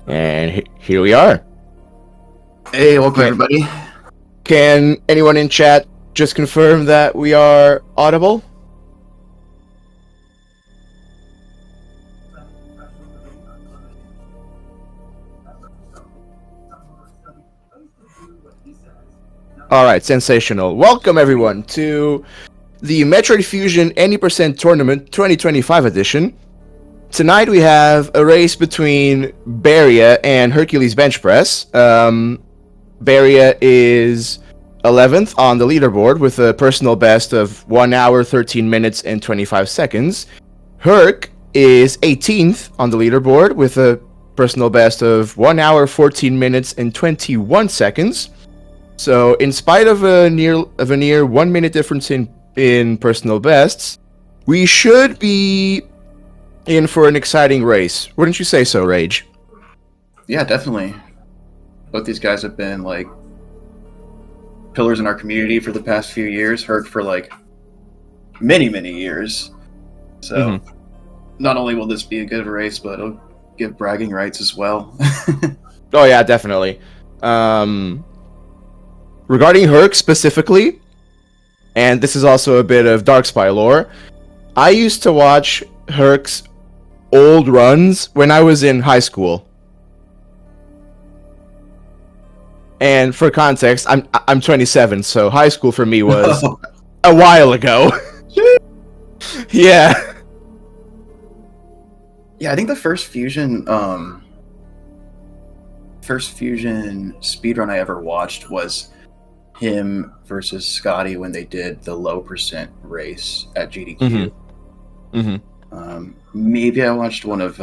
And here we are. Hey, welcome Can, everybody. can anyone in chat just confirm that we are audible? Alright, sensational. Welcome everyone to the Metroid Fusion Any Percent Tournament 2025 edition. Tonight we have a race between Baria and Herculesbenchpress. Baria is 11th on the leaderboard with a personal best of 1 hour, 13 minutes, and 25 seconds. Herc is 18th on the leaderboard with a personal best of 1 hour, 14 minutes, and 21 seconds. So, in spite of a near 1 minute difference in personal bests, we should be in for an exciting race. Wouldn't you say so, Rage? Yeah, definitely. Both these guys have been like pillars in our community for the past few years. Heard for like many years. So not only will this be a good race, but it'll give bragging rights as well. Oh yeah, definitely. Regarding Herc specifically, and this is also a bit of Dark Spy lore, I used to watch Herc's old runs when I was in high school. And for context, I'm 27, so high school for me was a while ago. Yeah. Yeah, I think the first fusion speedrun I ever watched was him versus Scotty when they did the low percent race at GDQ. Maybe I watched one of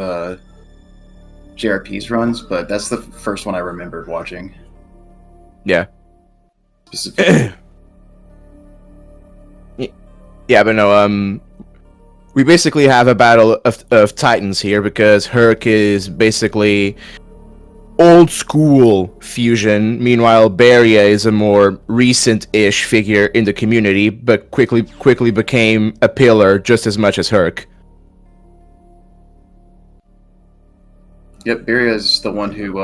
JRP's runs, but that's the first one I remembered watching. Yeah. Specifically. Yeah, but no, we basically have a battle of titans here because Herc is basically old school fusion. Meanwhile, Baria is a more recent-ish figure in the community, but quickly became a pillar just as much as Herc. Yep, Baria is the one who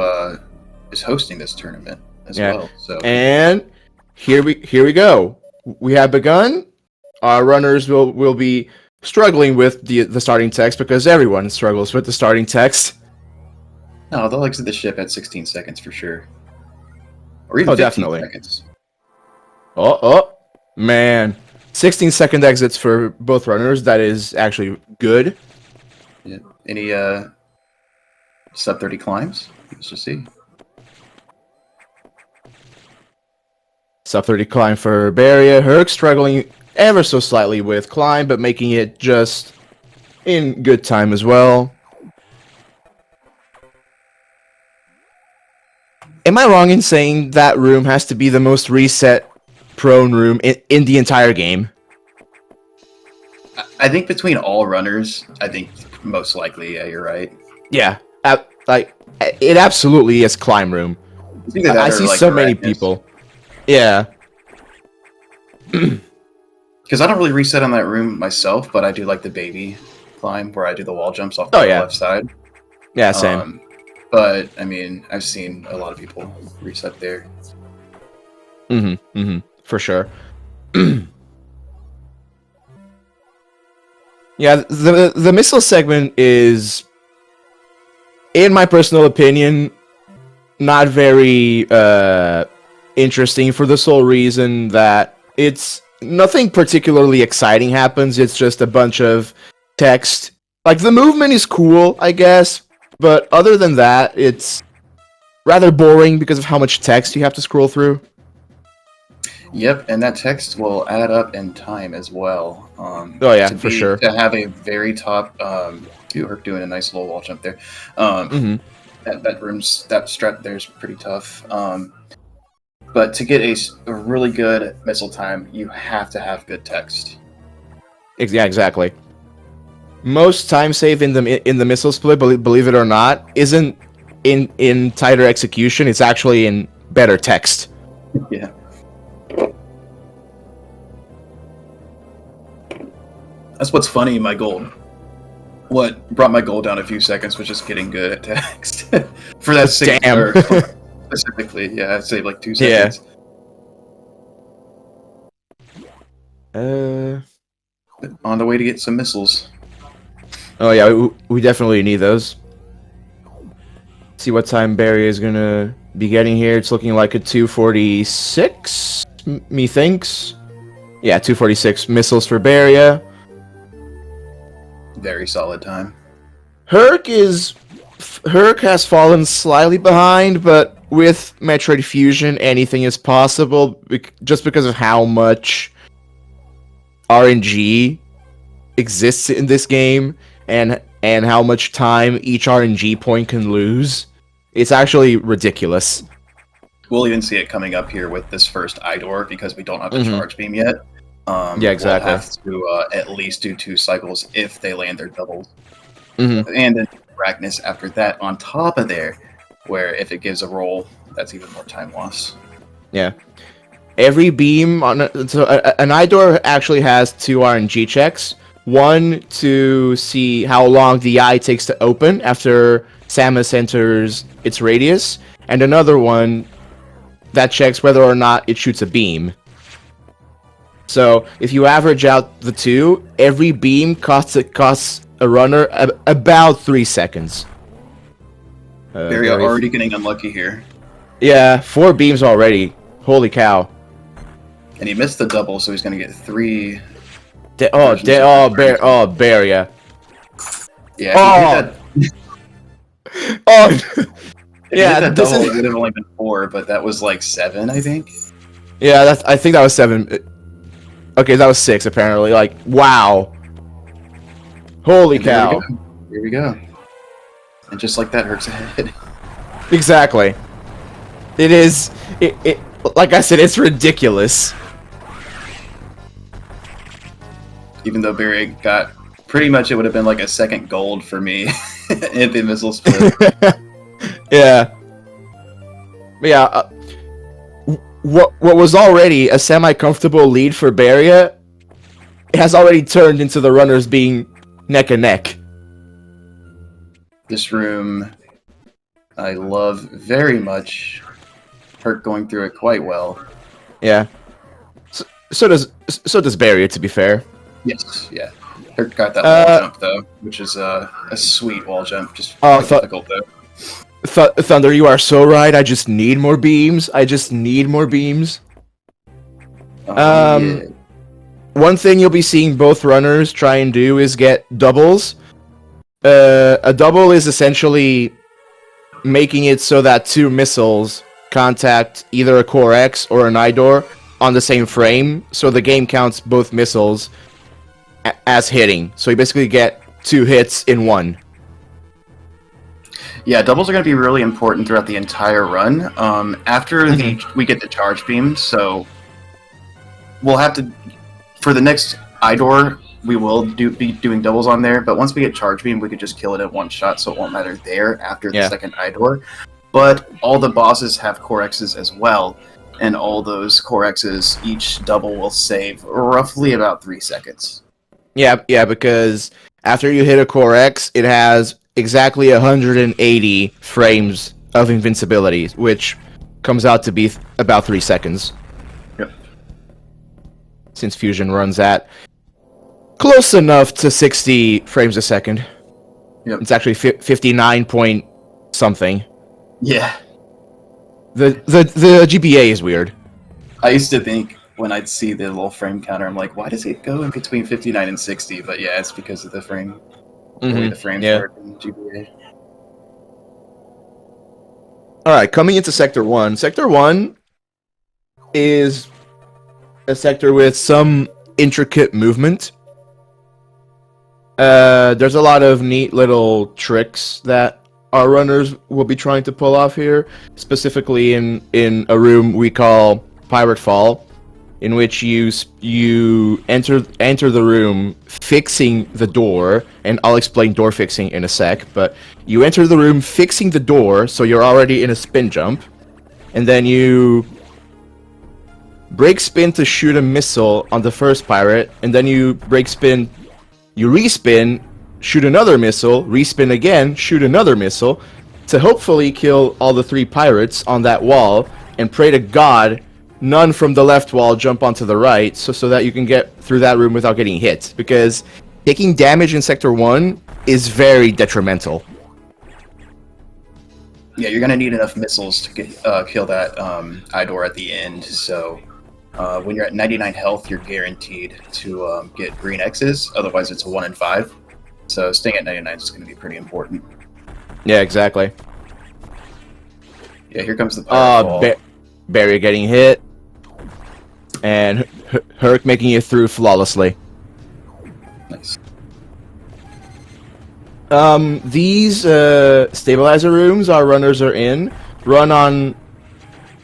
is hosting this tournament as well. So and here we go. We have begun. Our runners will be struggling with the starting text because everyone struggles with the starting text. no, they'll exit the ship at 16 seconds for sure, or even 15 definitely. seconds. Oh, man. 16-second exits for both runners. That is actually good. Yeah. Any sub 30 climbs? Let's just see. Sub 30 climb for Baria. Herc struggling ever so slightly with climb, but making it just in good time as well. Am I wrong in saying that room has to be the most reset prone room in the entire game? I think between all runners, I think most likely, yeah, you're right. Yeah, it absolutely is climb room. I see so many people. Yeah. Because I don't really reset on that room myself, but I do like the baby climb where I do the wall jumps off the left side. Yeah, same. But I mean, I've seen a lot of people reset there. For sure. Yeah, the missile segment is, in my personal opinion, not very interesting for the sole reason that it's nothing particularly exciting happens. It's just a bunch of text. Like, the movement is cool, I guess, but other than that, it's rather boring because of how much text you have to scroll through. Yep, and that text will add up in time as well. For sure. To have a very top, you're doing a nice little wall jump there. That strat there is pretty tough. But to get a really good missile time, you have to have good text. Yeah, exactly. Most time save in the missile split, believe it or not, isn't in tighter execution. It's actually in better text. Yeah. That's what's funny in my gold. What brought my goal down a few seconds was just getting good at text. For that Damn. specifically, yeah, I'd say like 2 Yeah. seconds. But on the way to get some missiles. Oh yeah, we definitely need those. See what time Barry is gonna be getting here. It's looking like a 2:46, methinks. Yeah, 2:46 missiles for Baria. Very solid time. Herc has fallen slightly behind, but with Metroid Fusion, anything is possible just because of how much RNG exists in this game and how much time each RNG point can lose. It's actually ridiculous. We'll even see it coming up here with this first Idor because we don't have the charge beam yet. Yeah, exactly. We'll have to at least do 2 cycles if they land their doubles. Mhm. And then Arachnus after that on top of there, where if it gives a roll, that's even more time loss. Yeah. Every beam on an Idor actually has 2 RNG checks. One to see how long the eye takes to open after Samus enters its radius, and another one that checks whether or not it shoots a beam. So if you average out the two, every beam costs a runner about 3 seconds. Barry already getting unlucky here. Yeah, 4 beams already. Holy cow. And he missed the double, so he's going to get 3. Baria. Yeah, Yeah, this double, it would have only been 4, but that was like 7, I think. Yeah, I think that was 7. Okay, that was 6 apparently. Like, wow. Holy cow. Here we go. And just like that, Herc's ahead. Exactly. It is. It like I said, it's ridiculous. Even though Barry got pretty much, it would have been like a second gold for me in the missile split. Yeah. But yeah. What was already a semi-comfortable lead for Baria has already turned into the runners being neck and neck. This room, I love very much. Herc going through it quite well. Yeah. So does Baria, to be fair. Yes, yeah. Herc got that wall jump though, which is a sweet wall jump. Just difficult though. Thunder, you are so right. I just need more beams. Yeah. One thing you'll be seeing both runners try and do is get doubles. A double is essentially making it so that 2 missiles contact either a Core X or an Idor on the same frame, so the game counts both missiles as hitting. So you basically get 2 hits in one. Yeah, doubles are going to be really important throughout the entire run. After we get the charge beam, so we'll have to, for the next Idor, we will be doing doubles on there, but once we get charge beam, we could just kill it at one shot, so it won't matter there after the second Idor. But all the bosses have Core X's as well, and all those Core X's, each double will save roughly about 3 seconds. Yeah, because after you hit a Core X, it has exactly 180 frames of invincibility, which comes out to be about 3 seconds. Yep. Since Fusion runs at close enough to 60 frames a second. Yep. It's actually 59 point something. Yeah. The GBA is weird. I used to think when I'd see the little frame counter, I'm like, why does it go in between 59 and 60? But yeah, it's because of the frame. The way the frames work in GBA. Alright, coming into Sector 1. Sector 1 is a sector with some intricate movement. There's a lot of neat little tricks that our runners will be trying to pull off here, specifically in a room we call Pirate Fall, in which you enter the room fixing the door, and I'll explain door fixing in a sec, but you enter the room fixing the door, so you're already in a spin jump, and then you break spin to shoot a missile on the first pirate, and then you respin, shoot another missile, respin again, shoot another missile, to hopefully kill all the 3 pirates on that wall, and pray to God none from the left wall jump onto the right, so that you can get through that room without getting hit. Because taking damage in Sector 1 is very detrimental. Yeah, you're gonna need enough missiles to kill that Idor at the end. So when you're at 99 health, you're guaranteed to get green X's. Otherwise, it's a 1 in 5. So staying at 99 is going to be pretty important. Yeah, exactly. Yeah, here comes the pirate fall. Barry getting hit, and Herc making it through flawlessly. Nice. These stabilizer rooms our runners are in run on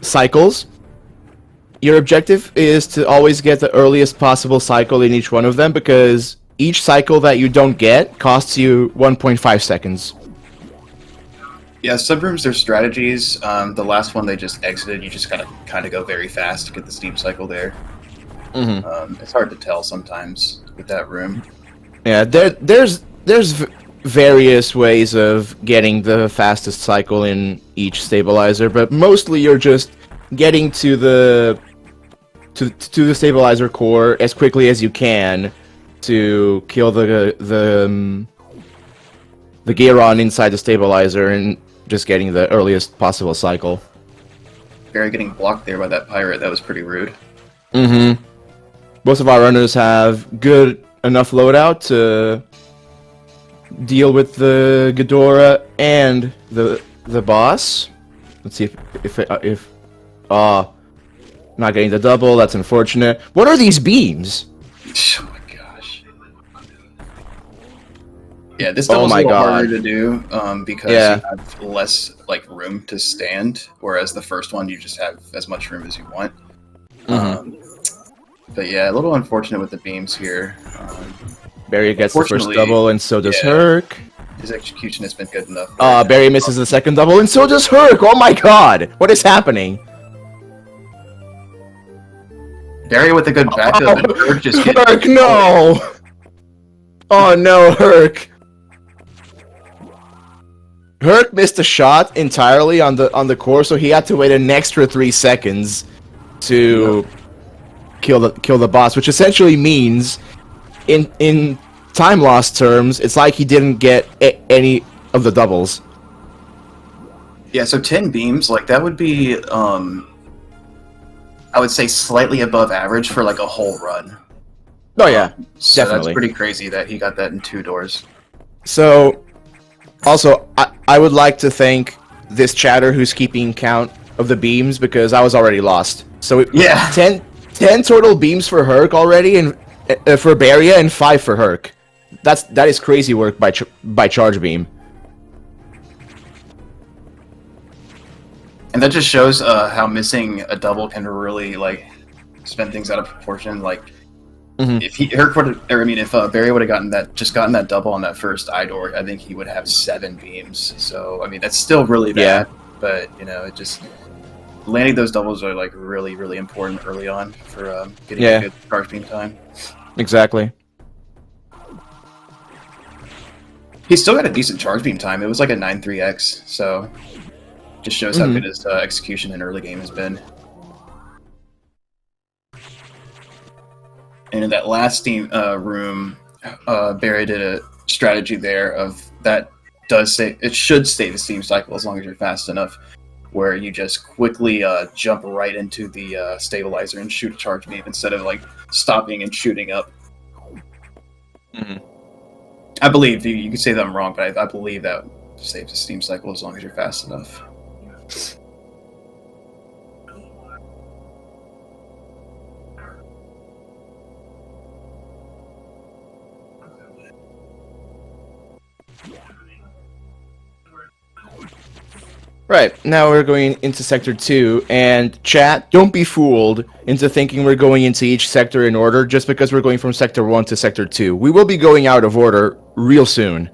cycles. Your objective is to always get the earliest possible cycle in each one of them, because each cycle that you don't get costs you 1.5 seconds. Yeah, subrooms, their strategies. The last one they just exited, you just gotta kind of go very fast to get the steam cycle there. It's hard to tell sometimes with that room. Yeah, there's various ways of getting the fastest cycle in each stabilizer, but mostly you're just getting to the stabilizer core as quickly as you can to kill the Geiron inside the stabilizer and just getting the earliest possible cycle. Barry getting blocked there by that pirate, that was pretty rude. Most of our runners have good enough loadout to deal with the Ghidorah and the boss. Let's see if not getting the double. That's unfortunate. What are these beams? Oh my gosh. Yeah, this double's a little harder to do because you have less room to stand, whereas the first one you just have as much room as you want. But yeah, a little unfortunate with the beams here. Barry gets the first double, and so does Herc. His execution has been good enough. Barry misses the second double, and so does Herc! Oh my god! What is happening? Barry with a good backup, and Herc just hit. Herc, no! Oh no, Herc! Herc missed a shot entirely on the core, so he had to wait an extra 3 seconds to kill the boss, which essentially means in time loss terms, it's like he didn't get any of the doubles. Yeah, so 10 beams, that would be, I would say slightly above average for a whole run. Oh yeah, so definitely. That's pretty crazy that he got that in 2 doors. So, also, I would like to thank this chatter who's keeping count of the beams, because I was already lost. So yeah, 10 total beams for Herc already, and for Baria, and 5 for Herc. That is crazy work by Charge Beam. And that just shows how missing a double can really spin things out of proportion. If Barry would have gotten that double on that first Idor, I think he would have 7 beams. So I mean that's still really bad. Yeah. But it just landing those doubles are really, really important early on for getting a good charge beam time. Exactly. He still got a decent charge beam time. It was a 9.3x, so just shows how good his execution in early game has been. And in that last steam room, Barry did a strategy there of that it should stay the steam cycle as long as you're fast enough, where you just quickly jump right into the stabilizer and shoot a charge beam instead of stopping and shooting up. I believe you could say that I'm wrong, but I believe that saves the steam cycle as long as you're fast enough. Right, now we're going into Sector 2, and chat, don't be fooled into thinking we're going into each sector in order just because we're going from Sector 1 to Sector 2. We will be going out of order real soon.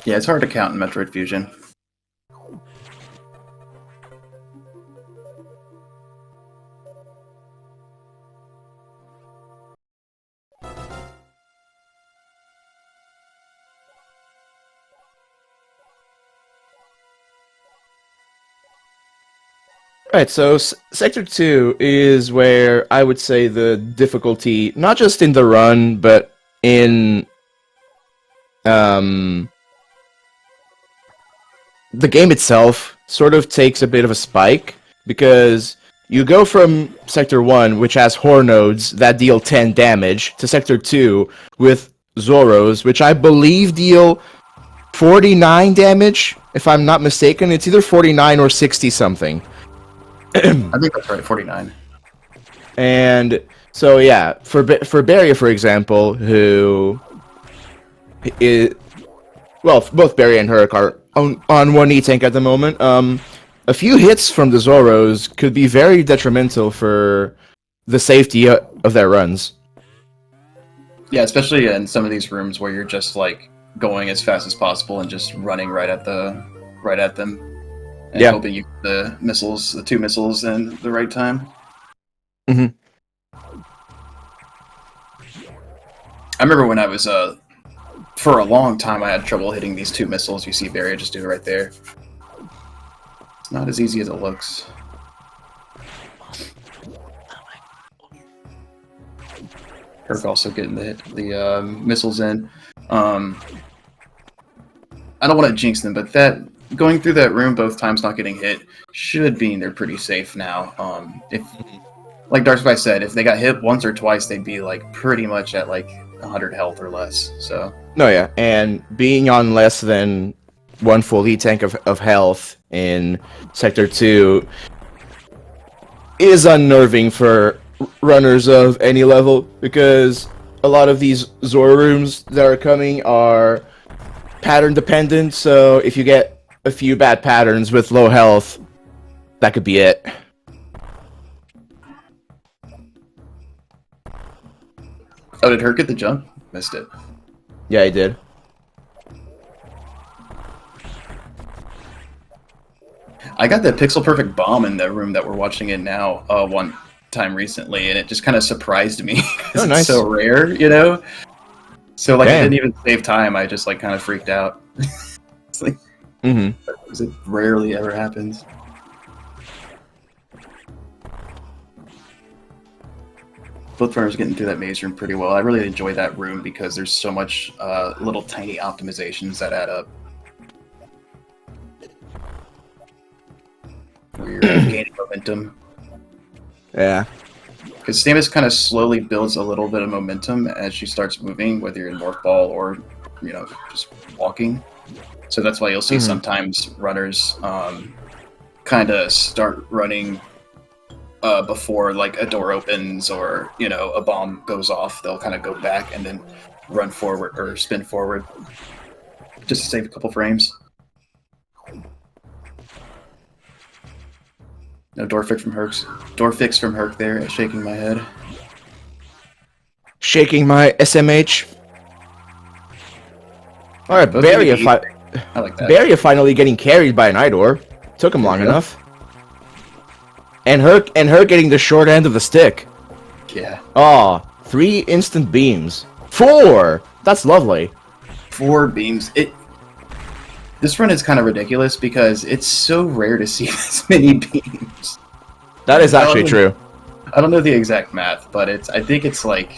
Yeah, it's hard to count in Metroid Fusion. Alright, so Sector 2 is where I would say the difficulty, not just in the run, but in the game itself, sort of takes a bit of a spike, because you go from Sector 1, which has Horror Nodes that deal 10 damage, to Sector 2 with Zoros, which I believe deal 49 damage, if I'm not mistaken. It's either 49 or 60 something. I think that's right, 49. And so yeah, for Baria, for example, who is, well, both Barry and Herc are on one E-Tank at the moment. A few hits from the Zoros could be very detrimental for the safety of their runs. Yeah, especially in some of these rooms where you're just like going as fast as possible and just running right at them, and hoping you get the 2 missiles, in the right time. Mm-hmm. I remember when I was for a long time I had trouble hitting these 2 missiles. You see Barry just do it right there. It's not as easy as it looks. Herc also getting the missiles in. I don't want to jinx them, but that going through that room both times not getting hit should mean they're pretty safe now. If, like Darkspy said, if they got hit once or twice, they'd be like pretty much at like 100 health or less. So. No, yeah, and being on less than one full E-Tank of health in Sector 2 is unnerving for runners of any level, because a lot of these Zora rooms that are coming are pattern dependent, so if you get a few bad patterns with low health, that could be it. Oh, did Herc get the jump? Missed it. Yeah, he did. I got the pixel perfect bomb in the room that we're watching in now one time recently, and it just kind of surprised me because nice. It's so rare, you know? So like, Damn. I didn't even save time. I just like kind of freaked out. It's like, because it rarely ever happens. Both runners getting through that maze room pretty well. I really enjoy that room because there's so much little tiny optimizations that add up. Where you're gaining momentum. Yeah. Because Samus kind of slowly builds a little bit of momentum as she starts moving, whether you're in Morph Ball or, you know, just walking. So that's why you'll see sometimes runners kind of start running before like a door opens or, you know, a bomb goes off. They'll kind of go back and then run forward or spin forward just to save a couple frames. No door fix from Herc there, shaking my head. Shaking my SMH. Alright, Baria I like that. Baria finally getting carried by an Idor. Took him long enough. And her getting the short end of the stick. Yeah. Aw, 3 instant beams. 4! That's lovely. 4 beams. This run is kind of ridiculous because it's so rare to see this many beams. That is actually true. I don't know the exact math, but I think it's like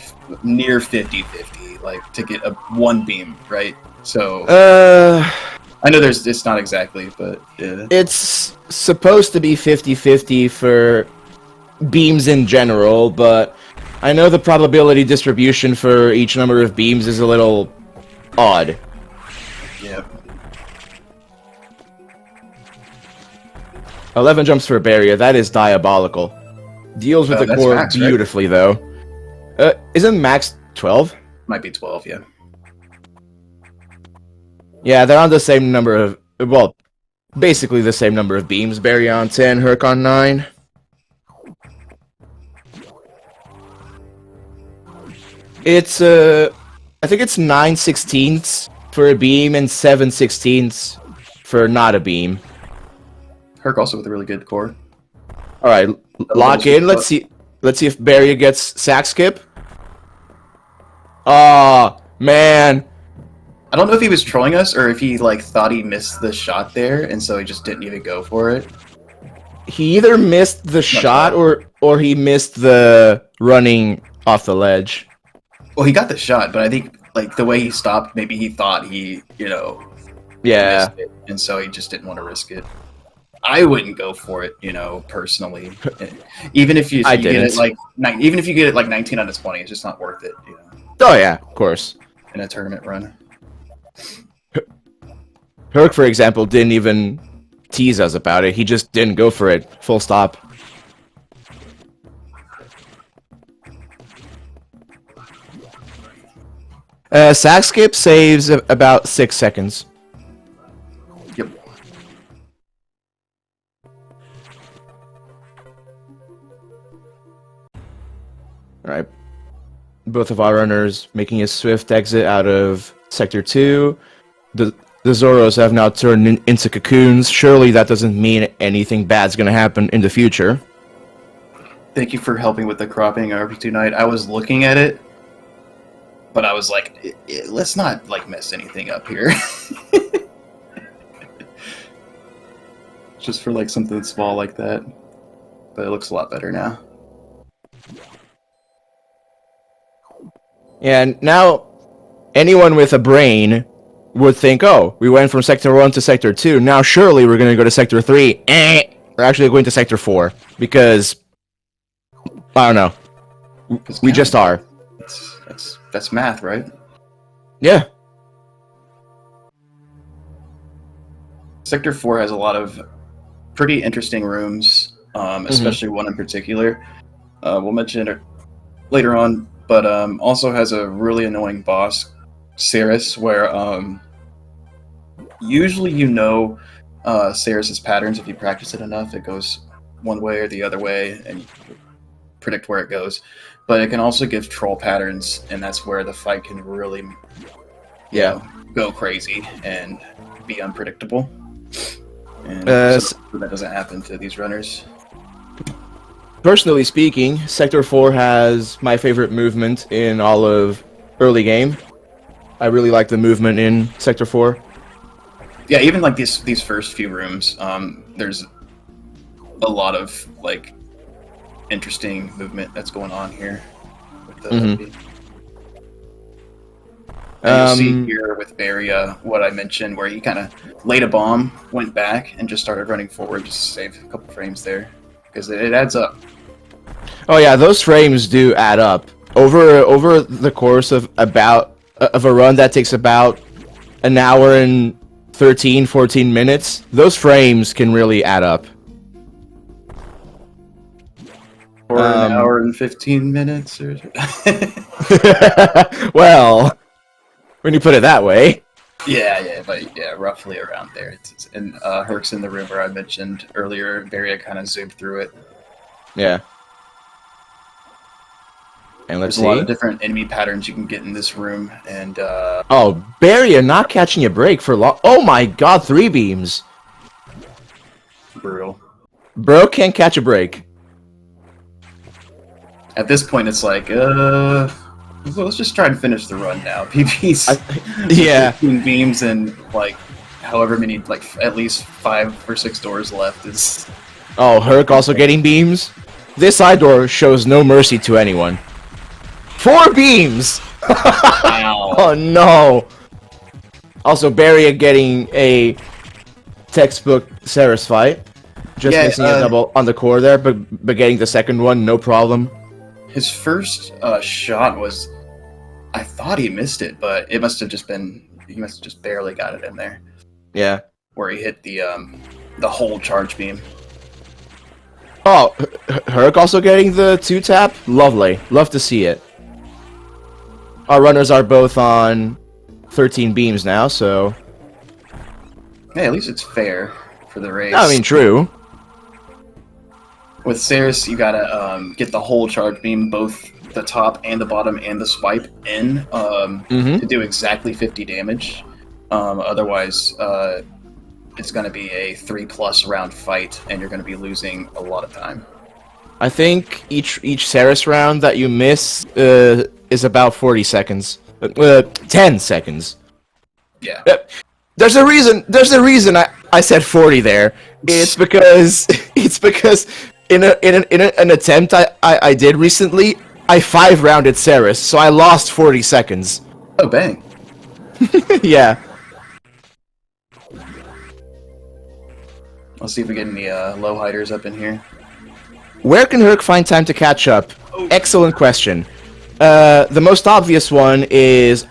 near 50-50, like to get a 1 beam, right? So I know it's not exactly, but yeah. It's supposed to be 50-50 for beams in general, but I know the probability distribution for each number of beams is a little odd. Yeah. 11 jumps for Baria, that is diabolical. Deals with the core max, beautifully, right? Though. Isn't max 12? Might be 12, yeah. Yeah, they're on the same number of... Well, basically the same number of beams. Baria on 10, Herc on 9. It's, I think it's 9/16 for a beam and 7/16 for not a beam. Herc also with a really good core. Alright, lock in. Let's see if Baria gets sack skip. Aw, man. I don't know if he was trolling us or if he like thought he missed the shot there, and so he just didn't even go for it. he either missed the shot or he missed the running off the ledge. Well, he got the shot, but I think like the way he stopped, maybe he thought he, Yeah. missed it, and so he just didn't want to risk it. I wouldn't go for it, personally. Even if you get it like even if you get it like 19 out of 20, it's just not worth it, Oh yeah, of course. in a tournament run. Herc, for example, didn't even tease us about it. He just didn't go for it. Full stop. Sack skip saves about 6 seconds. Yep. Alright. Both of our runners making a swift exit out of Sector 2. The Zoros have now turned into cocoons. Surely that doesn't mean anything bad's gonna happen in the future. Thank you for helping with the cropping RP2 night. I was looking at it, but I was like, let's not like mess anything up here. Just for like something small like that. But it looks a lot better now. And now, anyone with a brain would think, oh, we went from Sector 1 to Sector 2, now surely we're going to go to Sector 3. We're actually going to Sector 4, because, I don't know, we just are. That's math, right? Yeah. Sector 4 has a lot of pretty interesting rooms, especially one in particular. We'll mention it later on, but also has a really annoying boss, Ceres, where usually Ceres' patterns. If you practice it enough, it goes one way or the other way, and you predict where it goes. But it can also give troll patterns, and that's where the fight can really go crazy and be unpredictable. And so that doesn't happen to these runners. Personally speaking, Sector 4 has my favorite movement in all of early game. I really like the movement in Sector 4. Yeah, even like these first few rooms, there's a lot of like interesting movement that's going on here with the and you'll see here with Baria what I mentioned, where he kind of laid a bomb, went back, and just started running forward just to save a couple frames there, because it adds up. Oh yeah, those frames do add up. Over the course of a run that takes about an hour and 13-14 minutes, those frames can really add up. Or an hour and 15 minutes, or well, when you put it that way. Yeah, roughly around there. And Herc's in the room where I mentioned earlier. Baria kind of zoomed through it. Yeah. And let's see. There's a lot of different enemy patterns you can get in this room, and oh, Baria not catching a break for long. Oh my god, 3 beams. Brutal. Bro can't catch a break. At this point, it's like, well, let's just try and finish the run now. PP's yeah, 15 beams and like however many, like at least 5 or 6 doors left is. Oh, Herc also getting beams. This side door shows no mercy to anyone. 4 beams. Wow. Oh no. Also, Baria getting a textbook Ceres fight. Just missing a double on the core there, but getting the second one, no problem. His first shot was, I thought he missed it, but it must have just been, he must have just barely got it in there. Yeah. Where he hit the whole charge beam. Oh, Herc also getting the 2-tap? Lovely. Love to see it. Our runners are both on 13 beams now, so... Hey, at least it's fair for the race. I mean, true. With Ceres, you gotta get the whole charge beam, both the top and the bottom and the swipe in, to do exactly 50 damage. Otherwise, it's gonna be a 3+ round fight, and you're gonna be losing a lot of time. I think each Ceres round that you miss is about 40 seconds. 10 seconds. Yeah. There's a reason I said 40 there. It's because in an attempt I did recently, I 5-rounded Ceres, so I lost 40 seconds. Oh, bang. Yeah. Let's see if we get any low hiders up in here. Where can Herc find time to catch up? Excellent question. The most obvious one is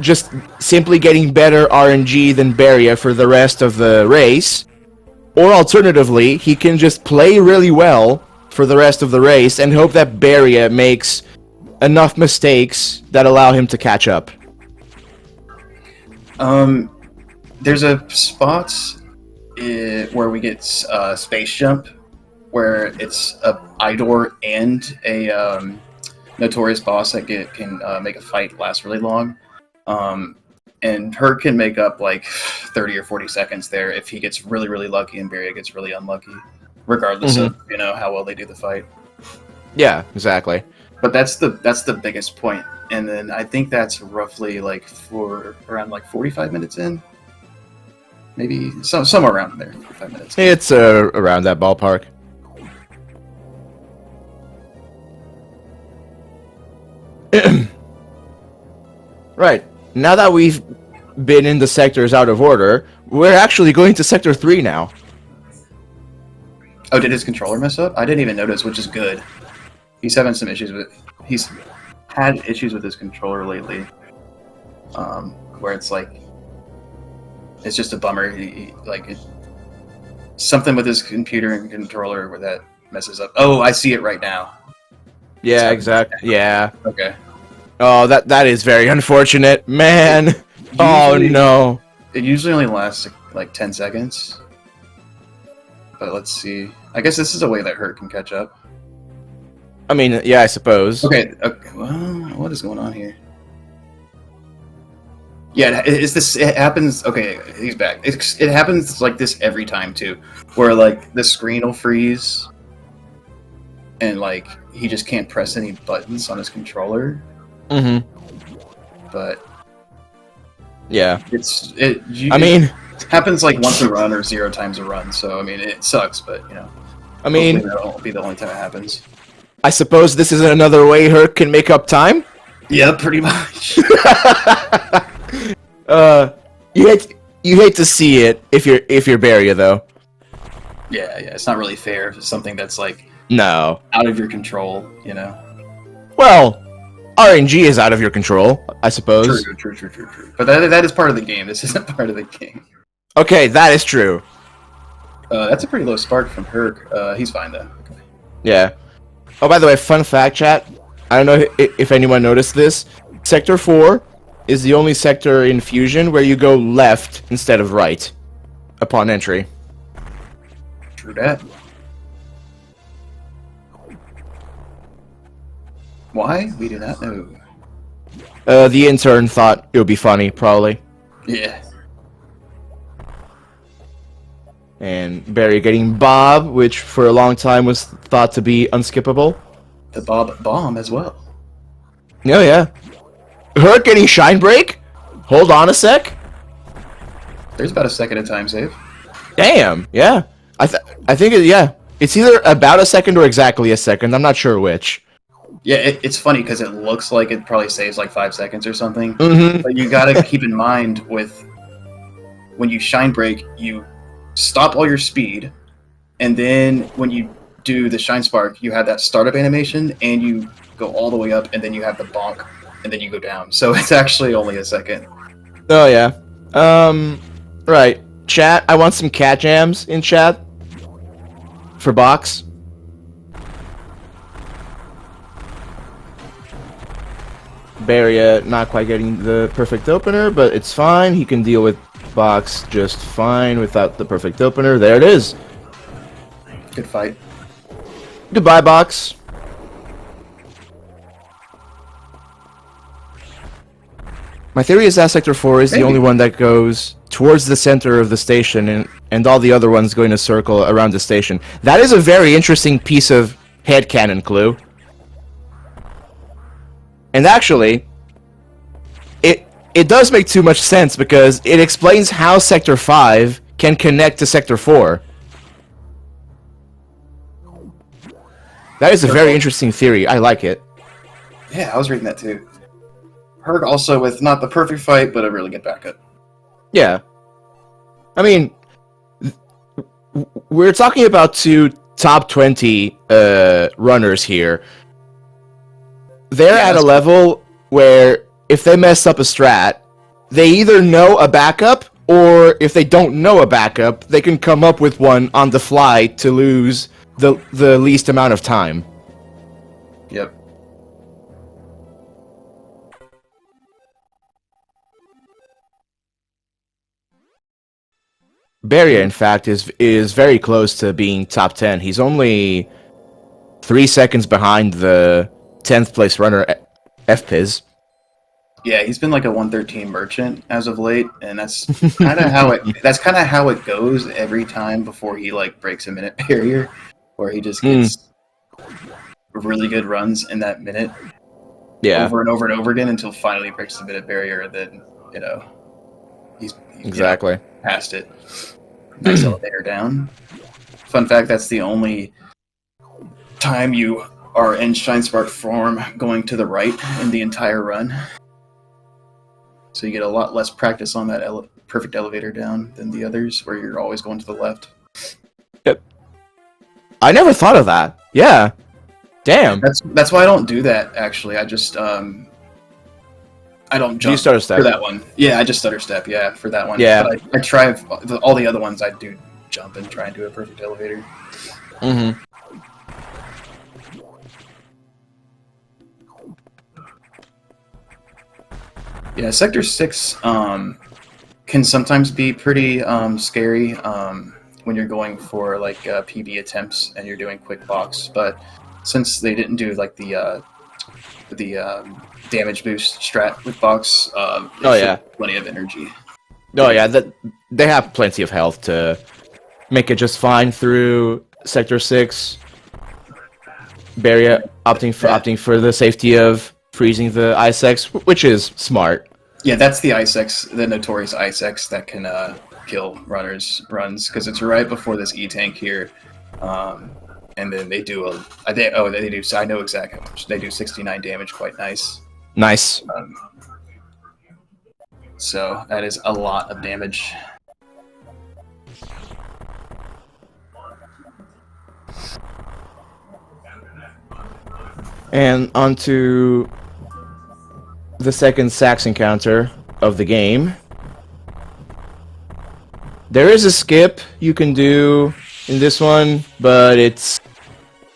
just simply getting better RNG than Baria for the rest of the race. Or alternatively, he can just play really well for the rest of the race and hope that Baria makes enough mistakes that allow him to catch up. There's a spot where we get space jump, where it's a Idor and a notorious boss that can make a fight last really long. And Herc can make up like 30 or 40 seconds there if he gets really, really lucky and Baria gets really unlucky, regardless of how well they do the fight. Yeah, exactly. But that's the biggest point. And then I think that's roughly like around 45 minutes in, maybe somewhere around there. 45 minutes. It's around that ballpark. Right. Now that we've been in the sectors out of order, we're actually going to Sector 3 now. Oh, did his controller mess up? I didn't even notice, which is good. He's having some issues he's had issues with his controller lately. Where it's like, it's just a bummer. Something with his computer and controller where that messes up. Oh, I see it right now. Yeah, exactly. Yeah. Okay. Oh, that is very unfortunate, man. Oh no. It usually only lasts like 10 seconds. But let's see. I guess this is a way that Herc can catch up. I mean, yeah, I suppose. Okay. Well, what is going on here? Yeah, it happens. Okay, he's back. It happens like this every time too, where like the screen will freeze, and like he just can't press any buttons on his controller. But yeah, it happens like once a run or 0 times a run. So I mean, it sucks, but I mean, that won't be the only time it happens. I suppose this is another way Herc can make up time. Yeah, pretty much. You hate to see it if you're Baria though. Yeah, it's not really fair. It's something that's like no out of your control, Well, RNG is out of your control, I suppose. True. But that is part of the game. This isn't part of the game. Okay, that is true. That's a pretty low spark from Herc. He's fine though. Okay. Yeah. Oh, by the way, fun fact, chat. I don't know if anyone noticed this. Sector 4 is the only sector in Fusion where you go left instead of right upon entry. True that. Why? We do not know. The intern thought it would be funny, probably. Yeah. And Barry getting Bob, which for a long time was thought to be unskippable. The Bob bomb as well. Oh, yeah. Herc getting Shine Break? Hold on a sec. There's about a second of time save. Damn, yeah. I think, it's either about a second or exactly a second. I'm not sure which. Yeah, it's funny because it looks like it probably saves like 5 seconds or something. But you gotta keep in mind when you Shine Break, you stop all your speed, and then when you do the Shine Spark, you have that startup animation, and you go all the way up, and then you have the bonk, and then you go down. So it's actually only a second. Oh, yeah. Right. Chat, I want some cat jams in chat. For Box. Baria not quite getting the perfect opener, but it's fine. He can deal with Box just fine without the perfect opener. There it is. Good fight. Goodbye, Box. My theory is that Sector 4 is the only one that goes towards the center of the station, and all the other ones going to circle around the station. That is a very interesting piece of headcanon clue. And actually, it does make too much sense because it explains how Sector 5 can connect to Sector 4. That is a very interesting theory. I like it. Yeah, I was reading that too. Herc also with not the perfect fight, but a really good backup. Yeah. I mean, we're talking about two top 20 runners here. They're at a level where if they mess up a strat, they either know a backup, or if they don't know a backup, they can come up with one on the fly to lose the least amount of time. Yep. Baria, in fact, is very close to being top 10. He's only 3 seconds behind the 10th place runner, FPiz. Yeah, he's been like a 113 merchant as of late, and that's kind of how it goes every time before he like breaks a minute barrier, where he just gets really good runs in that minute, over and over and over again until finally breaks the minute barrier, and then he's exactly past it. Nice elevator down. Fun fact: that's the only time you are in Shine Spark form going to the right in the entire run. So you get a lot less practice on that perfect elevator down than the others, where you're always going to the left. Yep. I never thought of that. Yeah. Damn. That's why I don't do that, actually. I just I don't jump stutter step for that one. Yeah, I just stutter step, for that one. Yeah. But I try all the other ones I do jump and try and do a perfect elevator. Mm-hmm. Yeah, Sector 6 can sometimes be pretty scary when you're going for like PB attempts and you're doing quick box, but since they didn't do like the damage boost strat with box, plenty of energy. Oh yeah, they have plenty of health to make it just fine through Sector 6. Baria opting for the safety of freezing the Ice X, which is smart. Yeah, that's the Ice X, the notorious Ice X that can kill runs, because it's right before this E-Tank here. And then they do they do, so I know exactly how much. They do 69 damage, quite nice. Nice. So that is a lot of damage. And onto the second Sax encounter of the game. There is a skip you can do in this one, but it's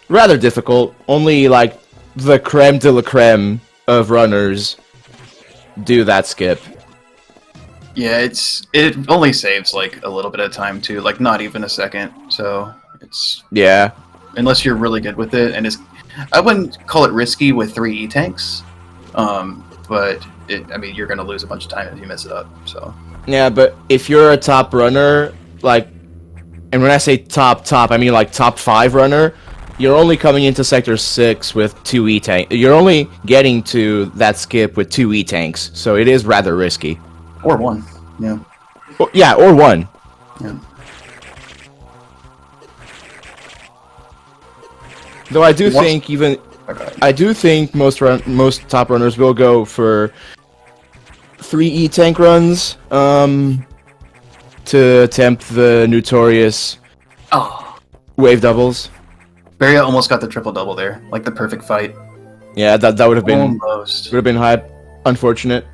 rather difficult. Only like the creme de la creme of runners do that skip. Yeah, it only saves like a little bit of time too, like not even a second. So it's unless you're really good with it, and I wouldn't call it risky with 3 E-Tanks, but you're gonna lose a bunch of time if you mess it up. So yeah, but if you're a top runner, like, and when I say top, I mean like top 5 runner, you're only coming into Sector 6 with 2 E-Tanks. You're only getting to that skip with 2 E-Tanks, so it is rather risky. Or 1, yeah. Or 1. Yeah. Though I do think most top runners will go for 3 E-Tank runs to attempt the notorious wave doubles. Baria almost got the triple double there, like the perfect fight. Yeah, that would have been almost hype. Unfortunate.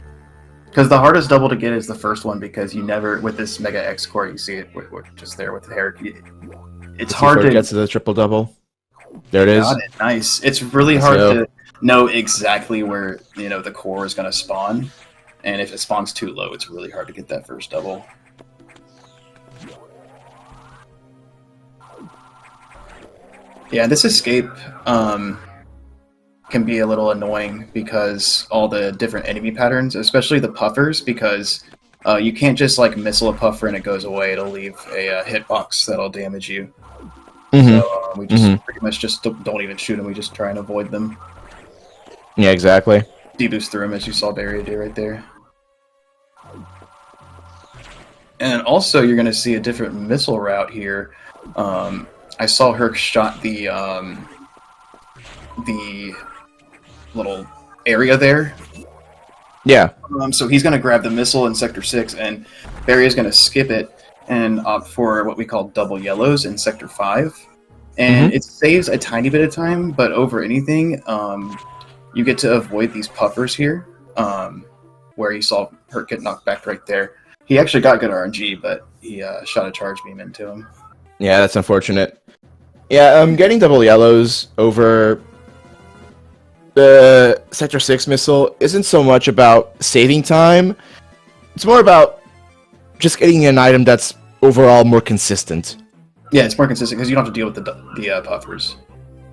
Because the hardest double to get is the first one, because you never, with this Mega X core, you see it just there with the hair. It's hard to get to the triple double. There it is. Got it. Nice. It's really hard to know exactly where the core is going to spawn, and if it spawns too low, it's really hard to get that first double. Yeah, this escape can be a little annoying because all the different enemy patterns, especially the puffers, because you can't just like missile a puffer and it goes away. It'll leave a hitbox that'll damage you. Mm-hmm. So we just pretty much just don't even shoot them. We just try and avoid them. Yeah, exactly. Deboost through them, as you saw Baria do right there. And also, you're going to see a different missile route here. I saw Herc shot the little area there. Yeah. So he's going to grab the missile in Sector 6, and Barry's going to skip it and opt for what we call double yellows in Sector 5. And it saves a tiny bit of time, but over anything, you get to avoid these puffers here, where you saw Herc get knocked back right there. He actually got good RNG, but he shot a charge beam into him. Yeah, that's unfortunate. Yeah, getting double yellows over the Sector 6 missile isn't so much about saving time. It's more about just getting an item that's overall more consistent. Yeah, it's more consistent because you don't have to deal with the puffers.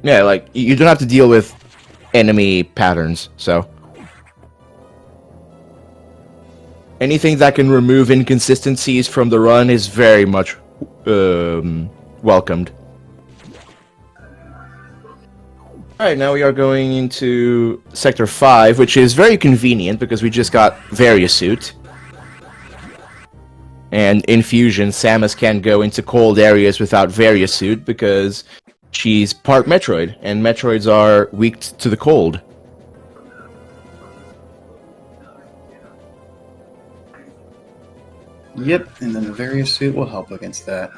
Yeah, like, you don't have to deal with enemy patterns, so... anything that can remove inconsistencies from the run is very much welcomed. Alright, now we are going into Sector 5, which is very convenient because we just got Variasuit. And in Fusion, Samus can't go into cold areas without Variasuit because she's part Metroid, and Metroids are weak to the cold. Yep, and then the Variasuit will help against that.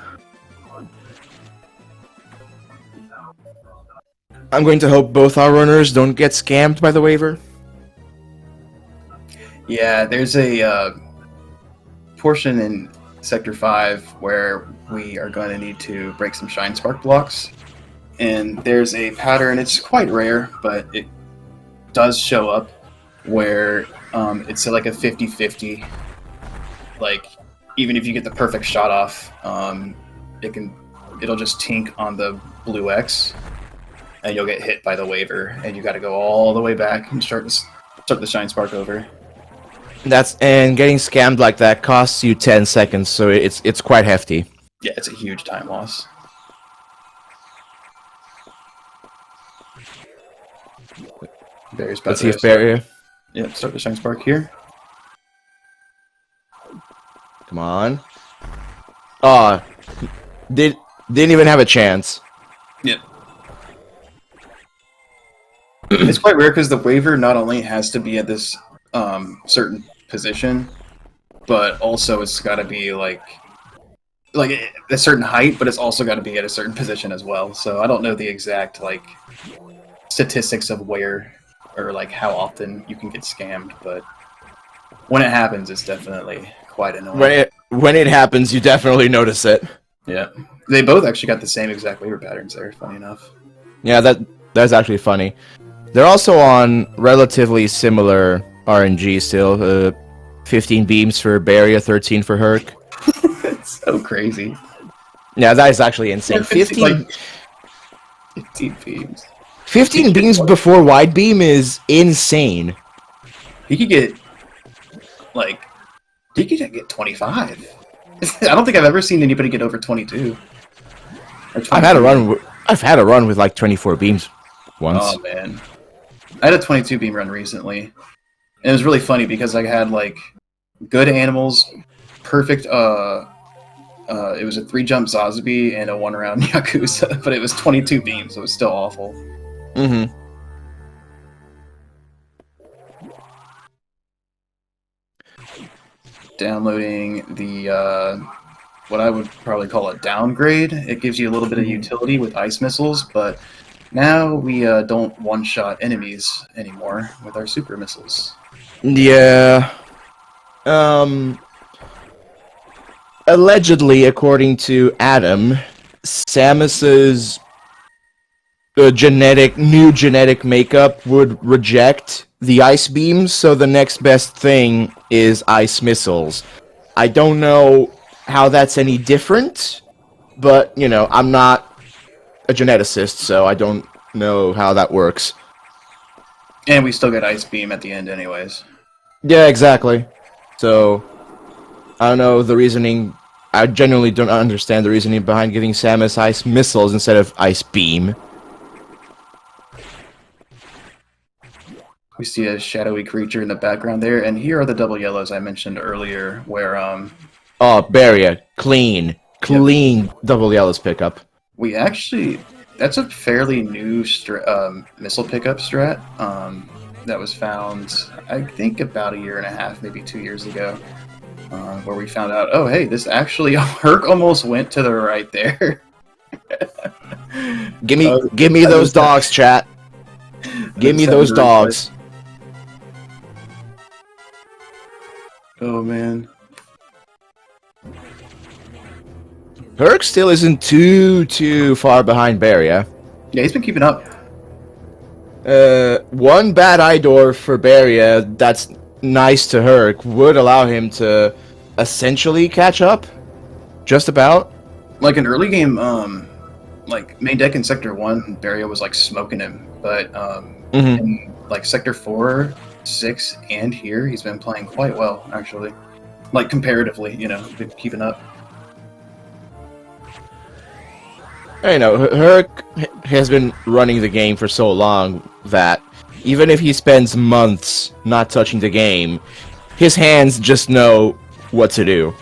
I'm going to hope both our runners don't get scammed by the waiver. Yeah, there's a portion in Sector 5 where we are going to need to break some Shine Spark blocks. And there's a pattern, it's quite rare, but it does show up, where it's like a 50-50. Like, even if you get the perfect shot off, it'll just tink on the blue X, and you'll get hit by the waiver, and you got to go all the way back and start the Shine Spark over. And getting scammed like that costs you 10 seconds, so it's quite hefty. Yeah, it's a huge time loss. Let's see if Barrier. Yep, start the Shine Spark here. Come on. Aw. Didn't even have a chance. Yep. It's quite rare because the waiver not only has to be at this certain position, but also it's got to be like a certain height, but it's also got to be at a certain position as well. So I don't know the exact statistics of where or how often you can get scammed, but when it happens, it's definitely quite annoying. When it happens, you definitely notice it. Yeah, they both actually got the same exact waiver patterns there. Funny enough. Yeah, that's actually funny. They're also on relatively similar RNG still. 15 beams for Baria, 13 for Herc. It's so crazy. Yeah, that is actually insane. 15 beams. 15 beams before wide beam is insane. He could get 25. I don't think I've ever seen anybody get over 22. I've had a run with 24 beams once. Oh man, I had a 22 beam run recently, and it was really funny because I had good animals, perfect. It was a 3-jump Zazubi and a 1-round Yakuza, but it was 22 beams, so it was still awful. Mm-hmm. Downloading the what I would probably call a downgrade. It gives you a little bit of utility with ice missiles, but now we don't one-shot enemies anymore with our super missiles. Yeah. Allegedly, according to Adam, Samus's new genetic makeup would reject the ice beams, so the next best thing is ice missiles. I don't know how that's any different, but, I'm not a geneticist, so I don't know how that works. And we still get ice beam at the end anyways. Yeah, exactly. So, I don't know the reasoning. I genuinely don't understand the reasoning behind giving Samus ice missiles instead of ice beam. We see a shadowy creature in the background there, and here are the double yellows I mentioned earlier, where Oh, baria, clean double yellows pickup. We actually, that's a fairly new missile pickup strat that was found, I think, about a year and a half, maybe 2 years ago, where we found out, oh, hey, this actually, Herc almost went to the right there. Give me those dogs, chat. Give me those dogs. Oh, man. Herc still isn't too far behind Baria. Yeah, he's been keeping up. One bad eye door for Baria that's nice to Herc would allow him to essentially catch up. Just about. Like an early game, like main deck in Sector 1, Baria was like smoking him. But in like Sector 4, 6, and here, he's been playing quite well, actually. Like comparatively, been keeping up. You know, Herc has been running the game for so long that even if he spends months not touching the game, his hands just know what to do.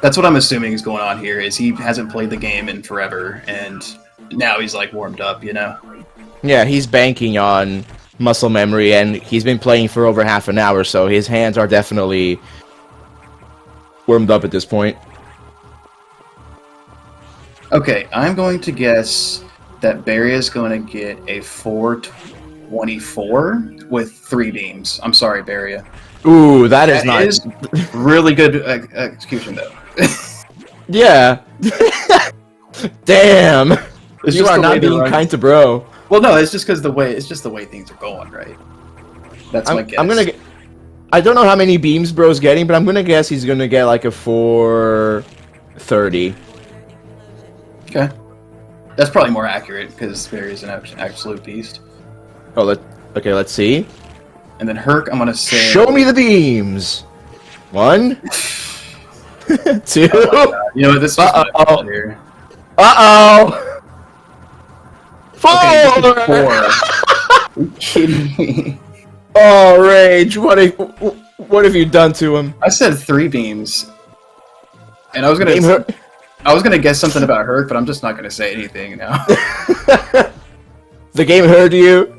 That's what I'm assuming is going on here, is he hasn't played the game in forever, and now he's like warmed up, Yeah, he's banking on muscle memory, and he's been playing for over half an hour, so his hands are definitely warmed up at this point. Okay, I'm going to guess that Baria's going to get a 424 with 3 beams. I'm sorry, Baria. Ooh, that is nice. Really good execution, though. Yeah. Damn. You are not being kind to bro. Well, no, it's just because the way things are going, right? That's my guess. I don't know how many beams bro's getting, but I'm gonna guess he's gonna get like a 430. Okay, that's probably more accurate because Barry's an absolute beast. Oh, let's see. And then Herc, I'm gonna say. Show me the beams. 1, 2. Oh, you know what? This is here. 4. Okay, 4. Are you kidding me? Oh, Rage! What have you done to him? I said 3 beams, and I was gonna guess something about Herc, but I'm just not gonna say anything now. The game heard you.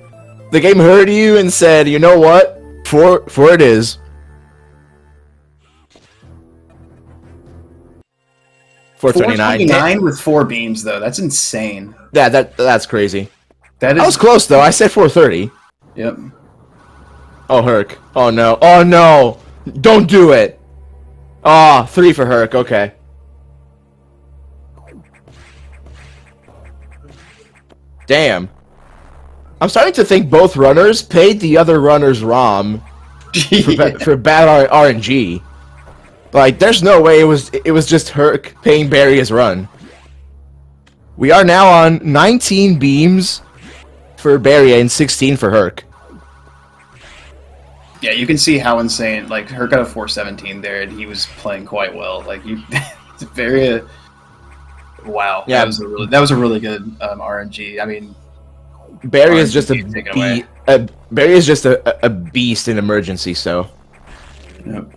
The game heard you and said, "You know what? 4 it is." 429 with 4 beams, though. That's insane. Yeah, that's crazy. That was close though. I said 430. Yep. Oh, Herc. Oh no. Oh no. Don't do it. Ah, 3 for Herc. Okay. Damn. I'm starting to think both runners paid the other runner's ROM for bad RNG. Like, there's no way it was just Herc paying Baria's run. We are now on 19 beams for Baria and 16 for Herc. Yeah, you can see how insane. Like, Herc got a 417 there, and he was playing quite well. Like, Baria. Wow. Yeah, that was a really good RNG. I mean, Barry is just Barry is just a beast in emergency. So. Yep.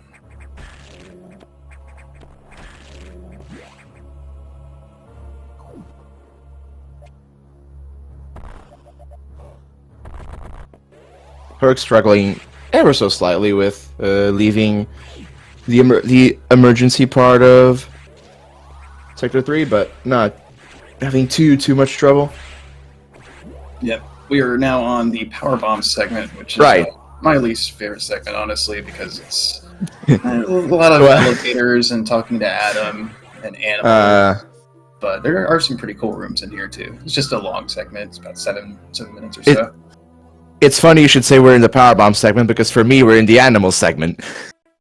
Herc struggling ever so slightly with leaving the emergency part of Sector 3, but not having too much trouble. Yep. We are now on the power bomb segment, which is my least favorite segment, honestly, because it's a lot of allocators and talking to Adam and animals. But there are some pretty cool rooms in here too. It's just a long segment. It's about 7 minutes or so. It's funny you should say we're in the power bomb segment, because for me we're in the animal segment.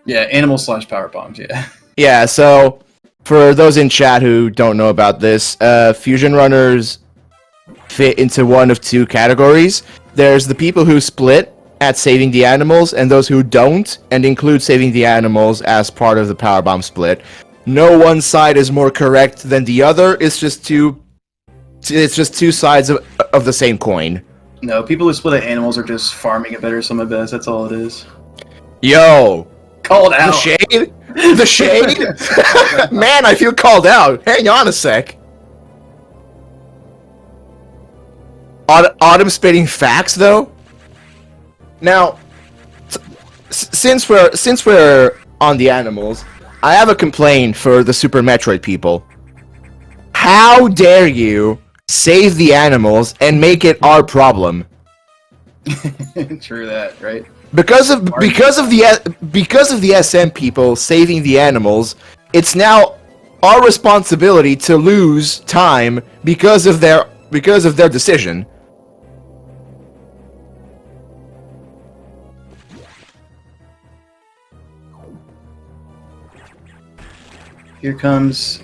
Yeah, animal/power bombs. Yeah. Yeah. So for those in chat who don't know about this, fusion runners fit into one of 2 categories. There's the people who split at saving the animals, and those who don't and include saving the animals as part of the powerbomb split. No one side is more correct than the other. It's just two sides of the same coin. No, people who split at animals are just farming a better sum of best. That's all it is. Yo, called The out. shade? The shade? Man, I feel called out. Hang on a sec. Autumn spitting facts, though. Now, since we're on the animals, I have a complaint for the Super Metroid people. How dare you save the animals and make it our problem? True that, right? Because of the SM people saving the animals, it's now our responsibility to lose time because of their decision. Here comes.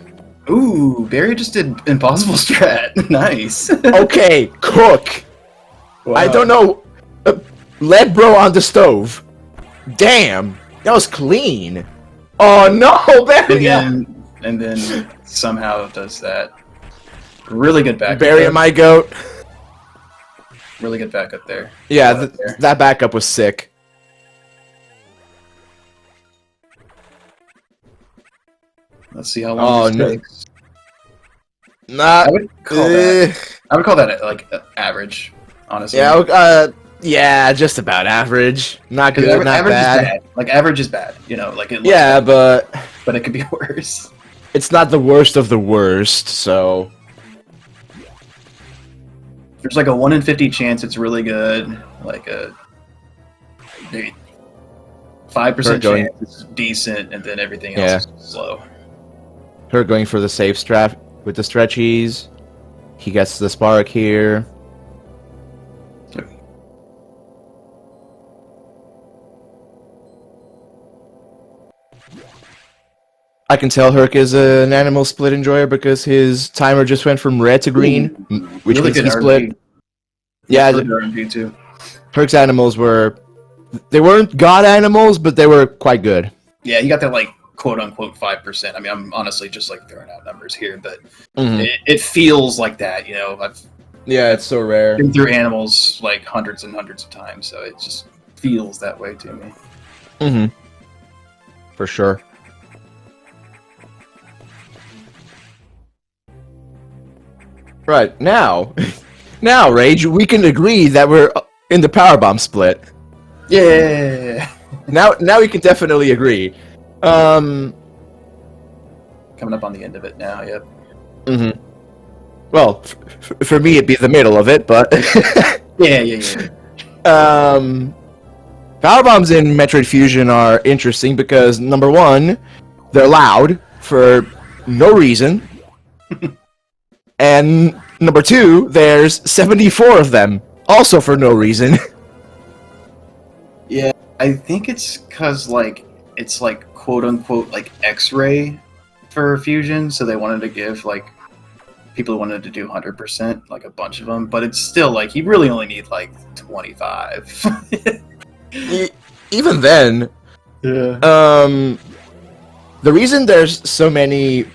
Ooh, Barry just did impossible strat. Nice. Okay, cook. Wow. I don't know. Lead bro on the stove. Damn, that was clean. Oh no, Barry! And then somehow does that. Really good backup. Barry, my goat. Really good backup there. Yeah, There. that backup was sick. Let's see how long this no. takes. Not. I would call that like average, honestly. Yeah. Yeah, just about average. Not good, not average bad. is bad. Like average is bad. You know, like it looks Yeah, bad, but but it could be worse. it's not the worst of the worst. So There's like a 1 in 50 chance it's really good. Like a maybe 5% chance it's decent, and then everything else is slow. her going for the safe strap with the stretchies. He gets the spark here. I can tell Herc is an animal split enjoyer because his timer just went from red to green, which really means he good split. RNG. Yeah, Really good RNG too. Herc's animals they weren't god animals, but they were quite good. Yeah, you got that like quote unquote 5%. I mean, I'm honestly just like throwing out numbers here, but it feels like that. You know, I've it's so rare. been through animals like hundreds and hundreds of times, so it just feels that way to me. For sure. Right, now, Rage, we can agree that we're in the powerbomb split. Yeah. Now we can definitely agree. Coming up on the end of it now, yep. Well, for me it'd be the middle of it, but... Yeah. Powerbombs in Metroid Fusion are interesting because, number one, they're loud for no reason. And number two, there's 74 of them, also for no reason. Yeah, I think it's because like it's like quote unquote like X-ray for Fusion, so they wanted to give like people who wanted to do 100%, like a bunch of them, but it's still like you really only need like 25. Even then, the reason there's so many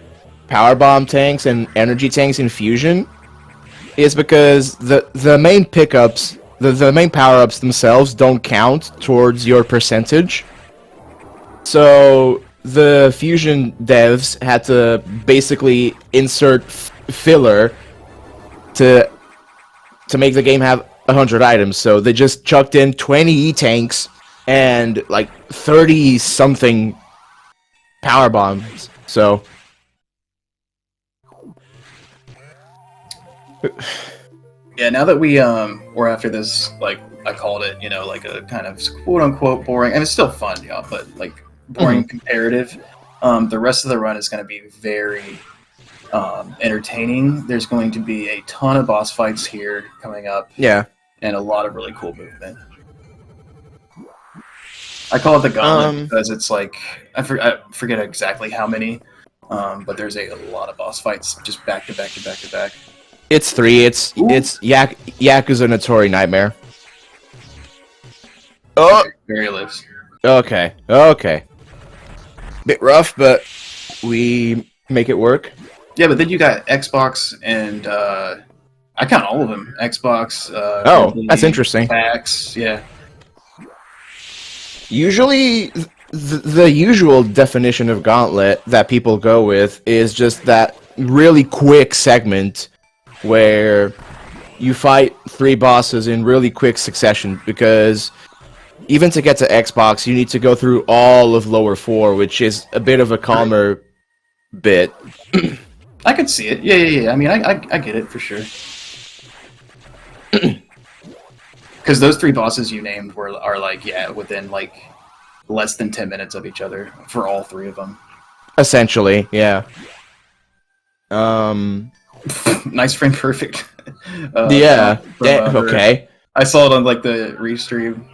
powerbomb tanks and energy tanks in Fusion is because the main pickups, the main power-ups themselves don't count towards your percentage. So the Fusion devs had to basically insert filler to make the game have 100 items. So they just chucked in 20 E-tanks and like 30 something power bombs. So yeah, now that we're after this, like I called it, you know, like a kind of quote unquote boring, and it's still fun, y'all, but like boring comparative. The rest of the run is going to be very entertaining. There's going to be a ton of boss fights here coming up. yeah. And a lot of really cool movement. I call it the gauntlet because it's like I forget exactly how many, but there's a lot of boss fights just back to back to back to back. It's 3. It's Yakuza Notori Nightmare. Oh, Barry lives. okay. Bit rough, but we make it work. Yeah, but then you got Xbox and I count all of them. Xbox. Oh, that's interesting. PAX, yeah. Usually, the usual definition of gauntlet that people go with is just that really quick segment where you fight 3 bosses in really quick succession, because even to get to Xbox, you need to go through all of lower 4, which is a bit of a calmer bit. I could see it. Yeah. I mean, I get it for sure. Because those 3 bosses you named are like, yeah, within like less than 10 minutes of each other for all 3 of them. Essentially, yeah. Nice frame perfect. Yeah. From, Okay. I saw it on like the restream.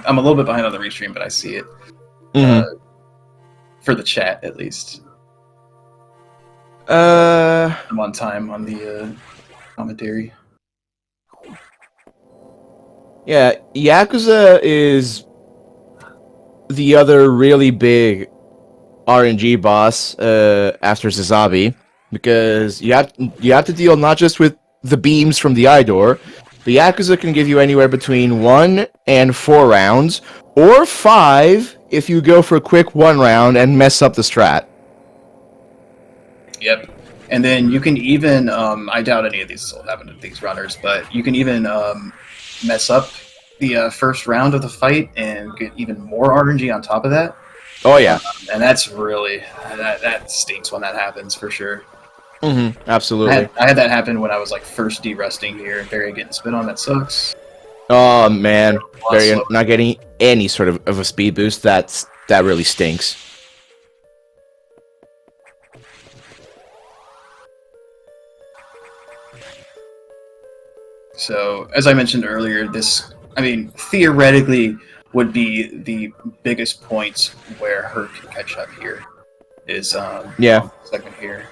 I'm a little bit behind on the restream, but I see it for the chat at least. I'm on time on the commentary. Yeah, Yakuza is the other really big RNG boss after Zazabi, because you have to deal not just with the beams from the eye door, but Yakuza can give you anywhere between 1 and 4 rounds, or 5 if you go for a quick 1 round and mess up the strat. Yep. And then you can even, I doubt any of these will happen to these runners, but you can even mess up the first round of the fight and get even more RNG on top of that. Oh yeah. And that's really, that stinks when that happens for sure. Absolutely. I had that happen when I was like first de-rusting here, and Barry getting spit on, that sucks. Oh man, Barry not getting any sort of a speed boost, that really stinks. So, as I mentioned earlier, this, I mean, theoretically would be the biggest points where Herc can catch up here. Is, segment here.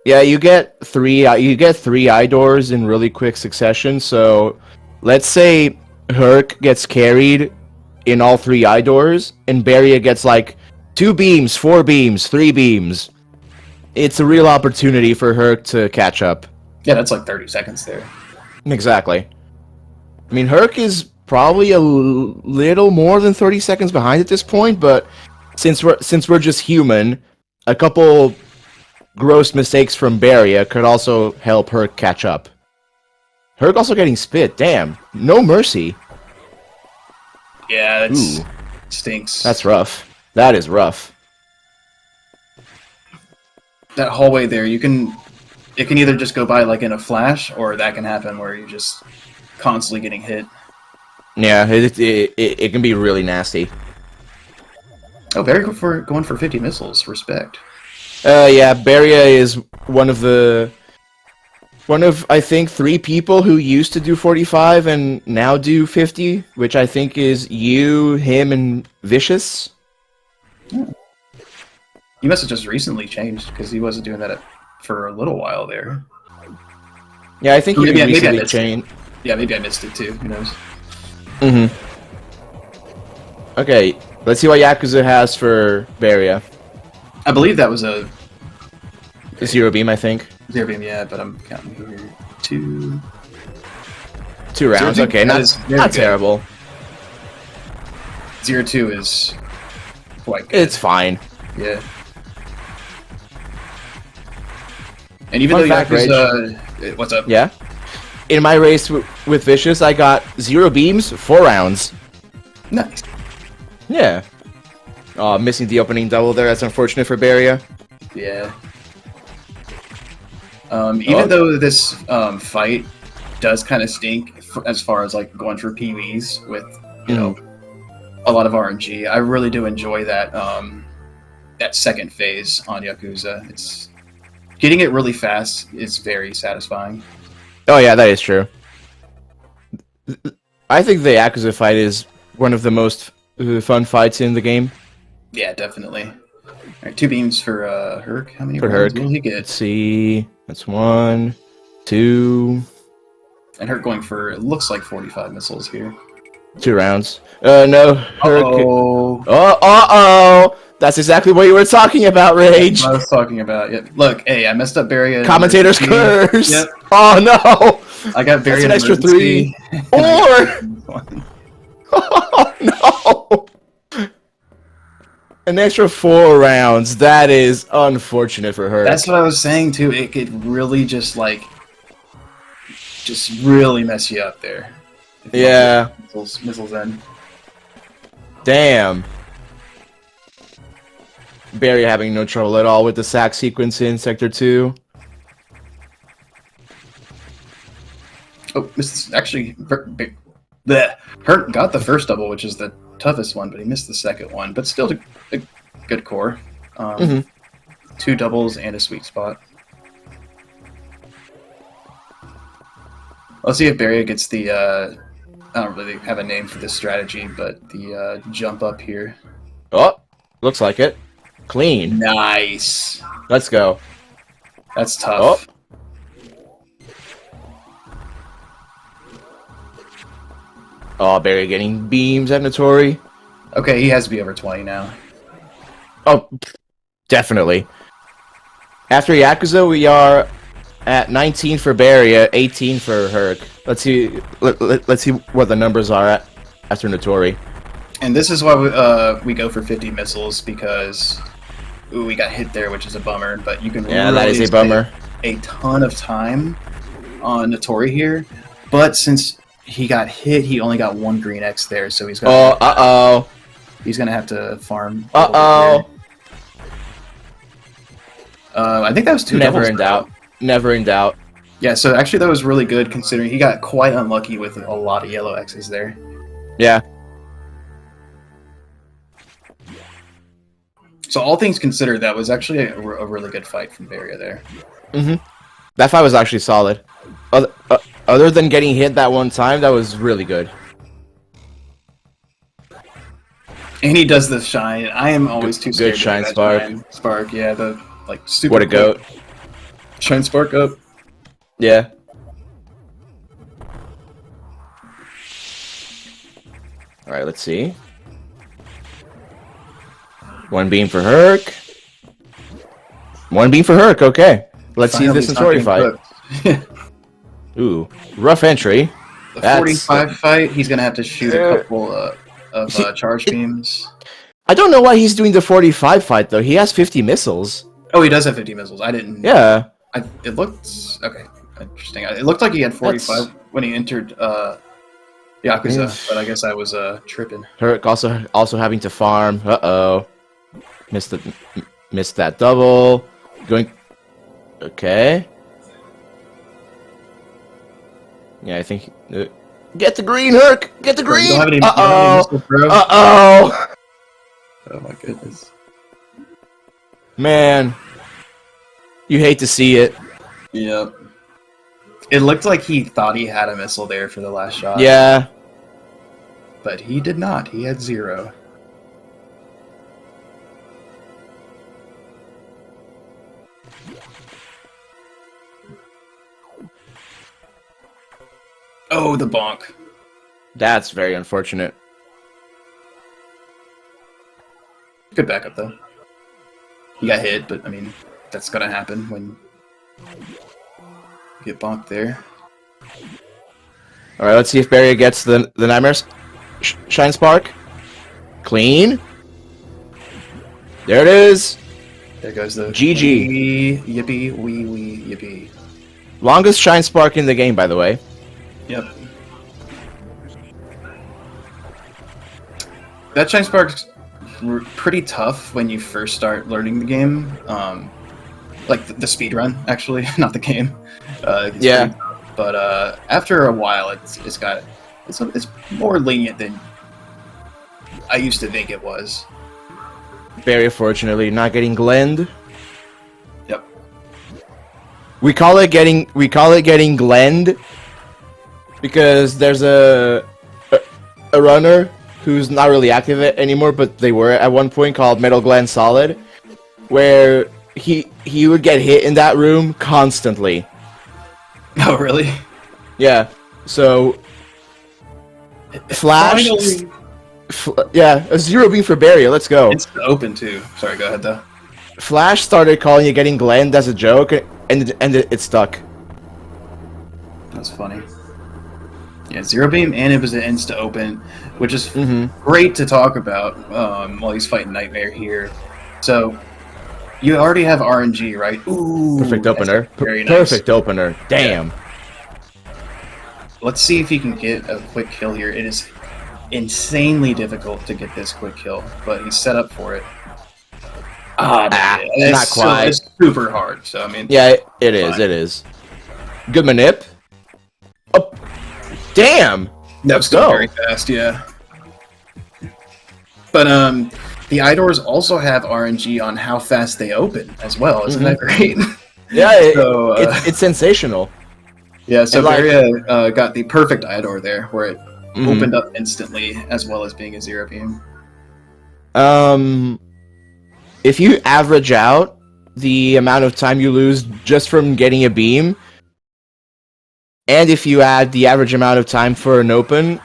Yeah, you get 3 eye doors in really quick succession, so let's say Herc gets carried in all 3 eye doors, and Barrier gets like 2 beams, 4 beams, 3 beams. It's a real opportunity for Herc to catch up. Yeah, that's like 30 seconds there. Exactly. I mean, Herc is probably a little more than 30 seconds behind at this point, but since we're just human, a couple gross mistakes from Baria could also help Herc catch up. Herc also getting spit. Damn, no mercy. Yeah, that stinks. That's rough. That is rough. That hallway there, it can either just go by like in a flash, or that can happen where you're just constantly getting hit. Yeah, it can be really nasty. Oh, Barry going for 50 missiles. Respect. Yeah, Baria is one of I think 3 people who used to do 45 and now do 50, which I think is you, him, and Vicious. Yeah. He must have just recently changed, because he wasn't doing that for a little while there. Yeah, I think he recently changed. Yeah, maybe I missed it too. Who knows? Okay, let's see what Yakuza has for Baria. I believe that was a 0 beam, I think. 0 beam, yeah, but I'm counting here 2 rounds. Okay, not terrible. 0-2 is quite good. It's fine. Yeah. And even though Yakuza, what's up? Yeah. In my race with Vicious, I got 0 beams, 4 rounds. Nice. Yeah. Oh, missing the opening double there. That's unfortunate for Baria. Yeah. Even though this fight does kind of stink as far as like going for PVs with you know a lot of RNG, I really do enjoy that that second phase on Yakuza. It's getting it really fast is very satisfying. Oh yeah, that is true. I think the Yakuza fight is one of the most fun fights in the game. Yeah, definitely. All right, 2 beams for Herc. How many for rounds Herc? Will he get? Let's see. That's 1, 2. And Herc going for, it looks like 45 missiles here. 2 rounds. No, Herc. Uh-oh. That's exactly what you were talking about, Rage. I was talking about. Yeah. Look, hey, I messed up Baria. Commentator's curse. Yep. Oh no. I got Baria. That's an extra 3. 4. Oh no. no! An extra 4 rounds. That is unfortunate for her. That's what I was saying too. It could really just really mess you up there. If you Yeah. don't get missiles in. Damn. Barry having no trouble at all with the sack sequence in Sector 2. Oh, actually, Hurt got the first double, which is the toughest one, but he missed the second one. But still a good core. 2 doubles and a sweet spot. Let's see if Barry gets the, I don't really have a name for this strategy, but the jump up here. Oh, looks like it. Clean. Nice. Let's go. That's tough. Oh, Barry getting beams at Notori. Okay, he has to be over 20 now. Oh, definitely. After Yakuza, we are at 19 for Baria, 18 for Herc. Let's see. Let's see what the numbers are at after Notori. And this is why we go for 50 missiles, because we got hit there, which is a bummer. But you can really that is a bummer. A ton of time on Notori here, but since he got hit, he only got 1 green X there, so he's gonna. He's gonna have to farm. I think that was 2 Never doubles, in doubt. Never in doubt. Yeah, so actually that was really good considering he got quite unlucky with a lot of yellow X's there. Yeah. So all things considered, that was actually a really good fight from Baria there. That fight was actually solid. Other than getting hit that one time, that was really good. And he does the shine. I am always too scared. Good shine to do spark. that shine spark, yeah, the super. What a goat. Shine spark up. Yeah. All right, let's see. 1 beam for Herc. 1 beam for Herc. Okay. Let's see this Notori fight. Ooh, rough entry. The 45 fight, he's gonna have to shoot a couple of charge beams. I don't know why he's doing the 45 fight though. He has 50 missiles. Oh, he does have 50 missiles. I didn't. Yeah. It looked okay. Interesting. It looked like he had 45 when he entered Yakuza, but I guess I was tripping. Herc also having to farm. Missed that double. Going. Okay. Yeah, I think. Get the green, Herc! Get the green! Uh-oh! Oh my goodness. Man. You hate to see it. Yep. It looked like he thought he had a missile there for the last shot. Yeah. But he did not. He had 0. Oh, the bonk. That's very unfortunate. Good backup, though. He got hit, but, I mean, that's gonna happen when you get bonked there. Alright, let's see if Barry gets the Nightmare Shine Spark. Clean. There it is. There goes the GG. Wee, yippee, wee, yippee. Longest Shine Spark in the game, by the way. Yep. That Shine Spark's pretty tough when you first start learning the game. Like the speed run, actually, not the game. Yeah. But after a while, it's more lenient than I used to think it was. Very fortunately, not getting glenned. Yep. We call it getting glenned because there's a runner who's not really active anymore, but they were at one point, called Metal Glenn Solid, where he would get hit in that room constantly. Oh, really? Yeah. So Flash. Yeah, a 0 beam for Barrier. Let's go. It's open too. Sorry, go ahead though. Flash started calling it getting glenned as a joke, and it stuck. That's funny. Yeah, Zero Beam, and it was an insta open, which is Mm-hmm. great to talk about while he's fighting Nightmare here. So you already have RNG, right? Ooh, Perfect that's opener. very nice. Perfect opener. Damn. Yeah. Let's see if he can get a quick kill here. It is insanely difficult to get this quick kill, but he's set up for it. Not quite. It's super hard. So I mean, Yeah, it is. It is. Good manip. Oh, damn. That's still very fast. Yeah. But the iDoors also have RNG on how fast they open as well. Isn't that great? Yeah, So, it's sensational. Yeah, so like, Baria got the perfect iDoor there, where it opened up instantly, as well as being a Zero Beam. If you average out the amount of time you lose just from getting a beam, and if you add the average amount of time for an open,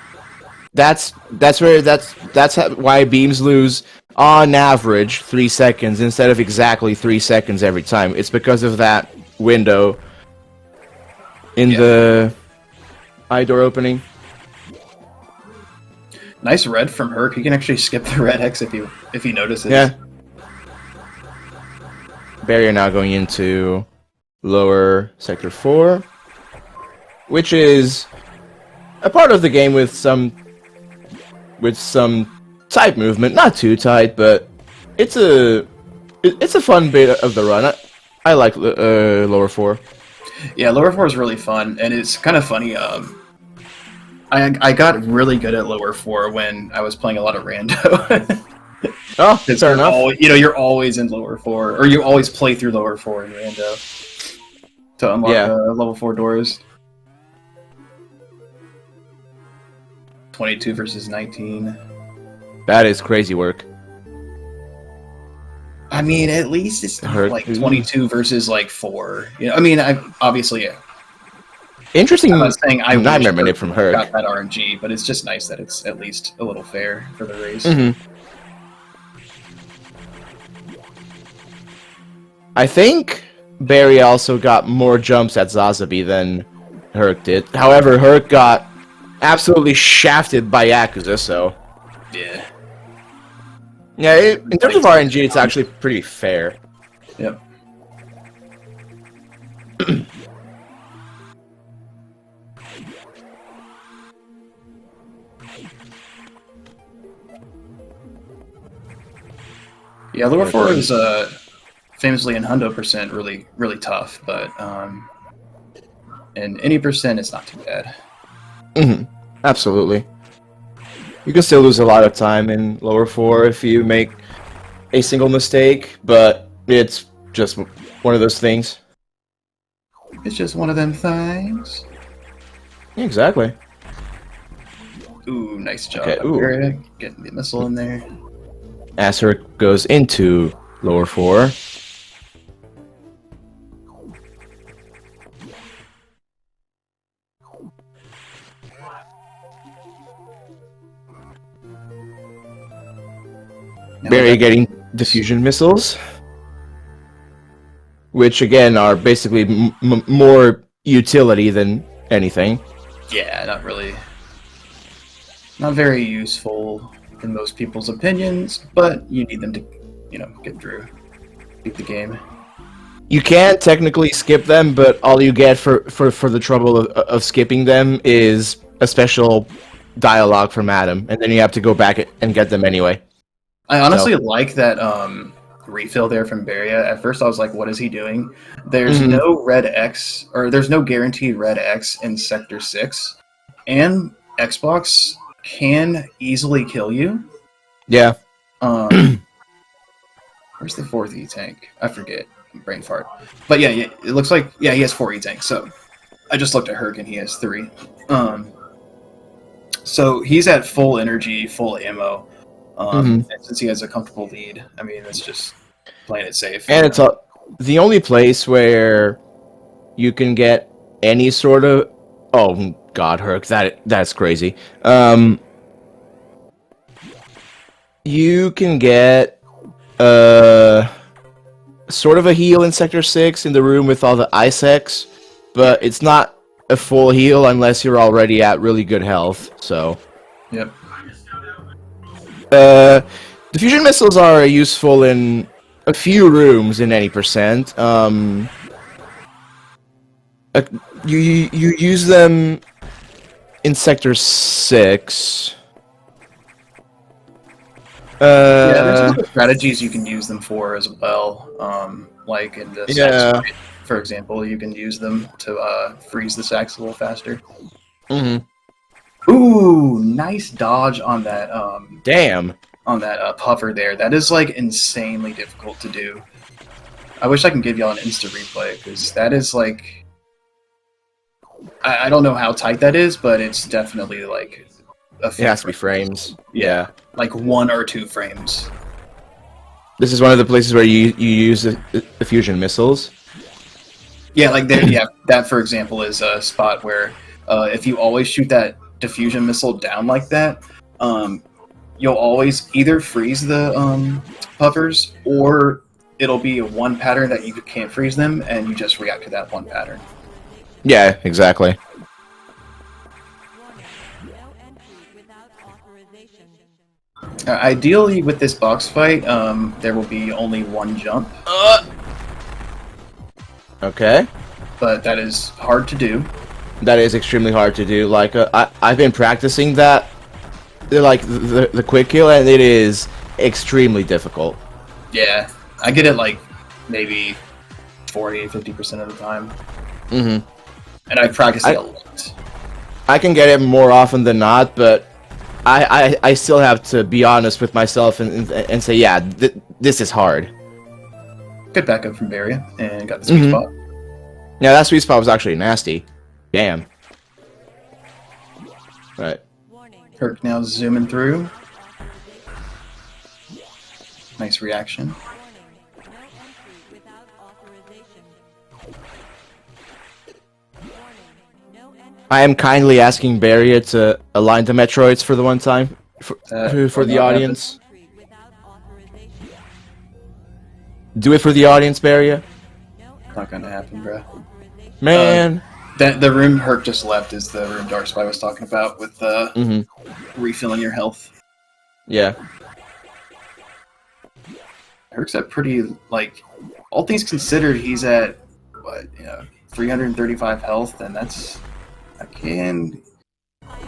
that's why beams lose on average 3 seconds instead of exactly 3 seconds every time. It's because of that window in the iDoor opening. Nice red from Herc. He can actually skip the red X if he notices. Yeah. Barrier now going into lower sector 4, which is a part of the game with some tight movement. Not too tight, but it's a fun bit of the run. I like lower 4. Yeah, lower 4 is really fun, and it's kind of funny. I got really good at lower 4 when I was playing a lot of rando. Oh, fair enough. You're always in lower 4, or you always play through lower 4 in rando to unlock level 4 doors. 22 versus 19. That is crazy work. I mean, at least it's not like 22 versus like 4. You know, I mean, obviously. Interesting. I'm not saying I nightmare manip from Herc. Got that RNG, but it's just nice that it's at least a little fair for the race. I think Barry also got more jumps at Zazabi than Herc did. However, Herc got absolutely shafted by Yakuza, so... Yeah. Yeah, in terms of RNG, it's actually pretty fair. Yep. Yeah, lower 4 is famously in Hundo percent really tough, but in any percent it's not too bad. Absolutely. You can still lose a lot of time in lower 4 if you make a single mistake, but it's just one of those things. It's just one of them things. Exactly. Ooh, nice job. Okay, ooh. Getting the missile in there. Acer goes into lower 4. Barry getting diffusion missiles, which again are basically more utility than anything. Yeah, not very useful in most people's opinions, but you need them to, get through, beat the game. You can technically skip them, but all you get for the trouble of skipping them is a special dialogue from Adam, and then you have to go back and get them anyway. I honestly like that refill there from Baria. At first I was like, what is he doing? There's no red X, or there's no guaranteed red X in Sector 6, and Xbox can easily kill you. Yeah. Where's the 4th E-Tank? I forget. Brain fart. But yeah, it looks like, he has 4 E-Tanks, so I just looked at Herc and he has 3. So he's at full energy, full ammo. And since he has a comfortable lead, I mean, it's just playing it safe. And it's the only place where you can get any sort of... Oh, God, Herc, that's crazy. You can get sort of a heal in Sector 6 in the room with all the Ice X, but it's not a full heal unless you're already at really good health. So, Yep. diffusion missiles are useful in a few rooms in any percent. You use them in Sector 6. Yeah, there's other strategies you can use them for as well. Like in the sax fight, for example, you can use them to freeze the sax a little faster. Ooh, nice dodge on that. Damn. On that puffer there. That is like insanely difficult to do. I wish I can give y'all an instant replay because that is like. I don't know how tight that is, but it's definitely like a few It has to be frames. Yeah. Like 1 or 2 frames. This is one of the places where you use the fusion missiles. Yeah, like there. Yeah, that for example is a spot where if you always shoot that diffusion missile down like that, you'll always either freeze the puffers or it'll be a one pattern that you can't freeze them, and you just react to that one pattern. Yeah, exactly. Ideally, with this box fight, there will be only one jump. Okay. But that is hard to do. That is extremely hard to do. Like, I've been practicing that, like, the quick kill, and it is extremely difficult. Yeah, I get it, like, maybe 40-50% of the time. Mm-hmm. And I practice it a lot. I can get it more often than not, but I still have to be honest with myself and say, yeah, this is hard. Good backup from Baria, and got the sweet spot. Yeah, that sweet spot was actually nasty. Damn. Right. Herc now zooming through. Nice reaction. I am kindly asking Baria to align the Metroids for the one time for the audience. Do it for the audience, Baria. Not gonna happen, bro. Man. The room Herc just left is the room Darkspy was talking about with refilling your health. Yeah. Herc's at pretty, like, all things considered, he's at, what, 335 health, and that's,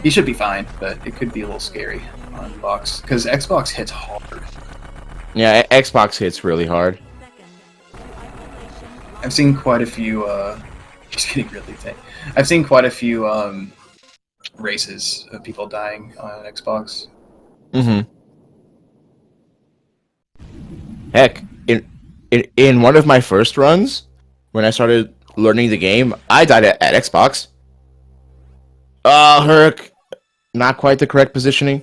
he should be fine, but it could be a little scary on box, because Xbox hits hard. Yeah, Xbox hits really hard. I've seen quite a few, just getting really thick. I've seen quite a few, races of people dying on Xbox. Mm-hmm. Heck, in one of my first runs, when I started learning the game, I died at Xbox. Herc, not quite the correct positioning.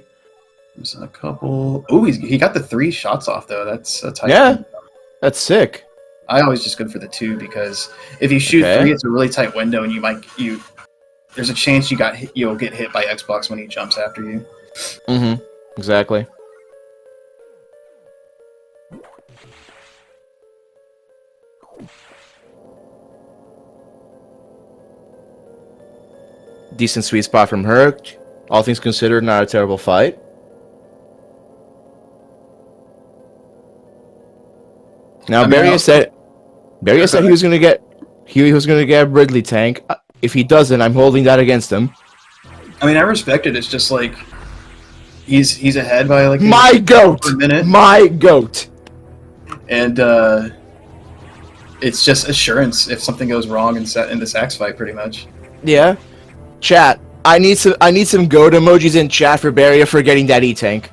There's a couple. Oh, he got the 3 shots off though. That's a tight. Yeah, that's sick. I always just go for the 2 because if you shoot 3, it's a really tight window, and there's a chance you'll get hit by Xbox when he jumps after you. Mm-hmm. Exactly. Decent sweet spot from Herc. All things considered, not a terrible fight. Now, Baria said he was gonna get a Ridley tank. If he doesn't, I'm holding that against him. I mean, I respect it. It's just like he's ahead by like my goat, a minute. My goat, and it's just assurance if something goes wrong in the sax fight, pretty much. Yeah. Chat. I need some goat emojis in chat for Baria for getting that E-tank.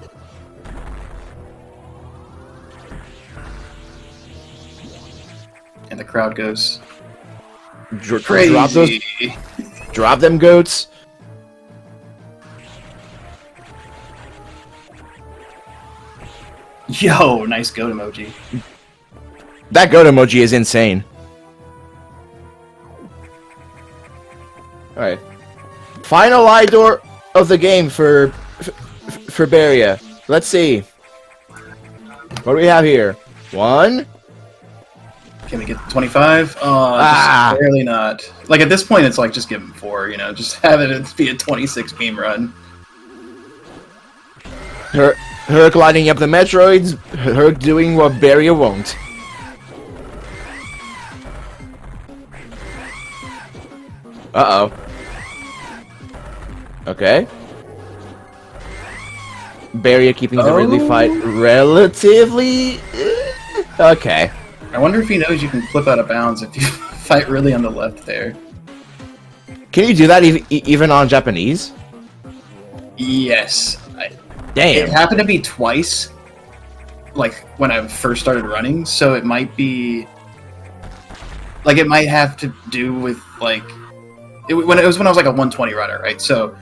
And the crowd goes crazy. Drop them goats. Yo, nice goat emoji. That goat emoji is insane. Alright. Final eye door of the game for Baria. Let's see. What do we have here? 1, Can we get 25? Oh, just barely not. Like, at this point, it's like, just give him 4, you know? Just have it be a 26 beam run. Herc lighting up the Metroids, Herc doing what Baria won't. Uh-oh. Okay. Baria keeping the Ridley fight relatively... Okay. I wonder if he knows you can flip out of bounds if you fight really on the left there. Can you do that even on Japanese? Yes. Damn. It happened to be twice, like, when I first started running, so it might be... Like, it might have to do with, like... It was when I was, like, a 120 runner, right? So,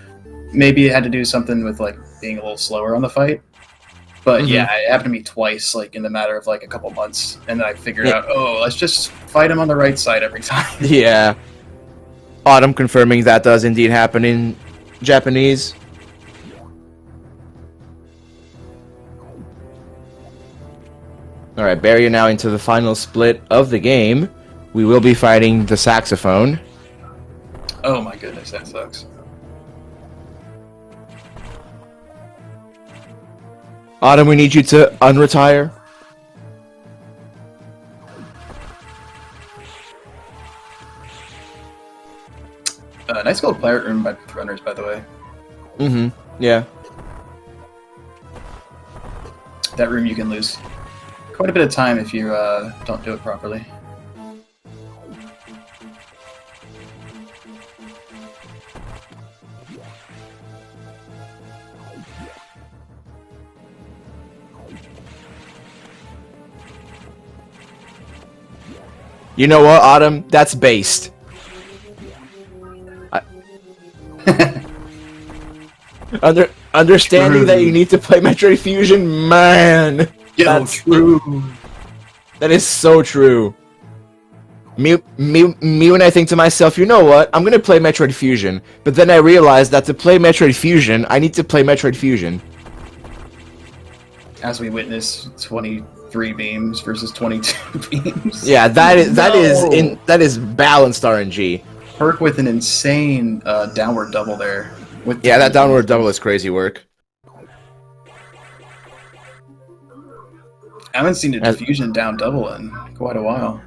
maybe it had to do something with, like, being a little slower on the fight. But, yeah, it happened to me twice, like, in the matter of, like, a couple months. And then I figured out, oh, let's just fight him on the right side every time. Yeah. Autumn confirming that does indeed happen in Japanese. Alright, Barrier now into the final split of the game. We will be fighting the saxophone. Oh my goodness, that sucks. Autumn, we need you to unretire. Nice gold pirate room by runners, by the way. Yeah. That room you can lose quite a bit of time if you don't do it properly. You know what, Autumn? That's based. Understanding that you need to play Metroid Fusion, man. That's true. That is so true. Me when I think to myself, you know what? I'm gonna play Metroid Fusion, but then I realize that to play Metroid Fusion, I need to play Metroid Fusion. As we witness 23 beams versus 22 beams. Yeah, that is balanced RNG. Herc with an insane downward double there. Yeah, that downward double is crazy work. I haven't seen a diffusion down double in quite a while.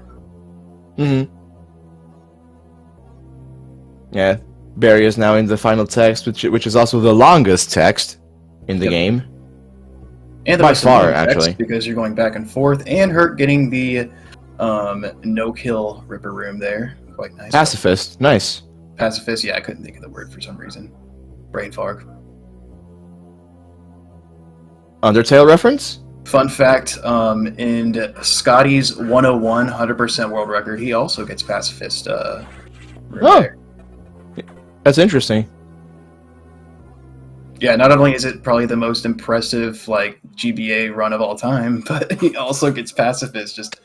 Yeah, Barry is now in the final text, which is also the longest text in the game. And by far, actually, because you're going back and forth, and Herc getting the no-kill Ripper room there. Quite nice. Pacifist, nice. Pacifist, yeah, I couldn't think of the word for some reason. Brain fog. Undertale reference? Fun fact, in Scotty's 101 100% world record, he also gets pacifist room there. That's interesting. Yeah, not only is it probably the most impressive like GBA run of all time, but he also gets pacifist just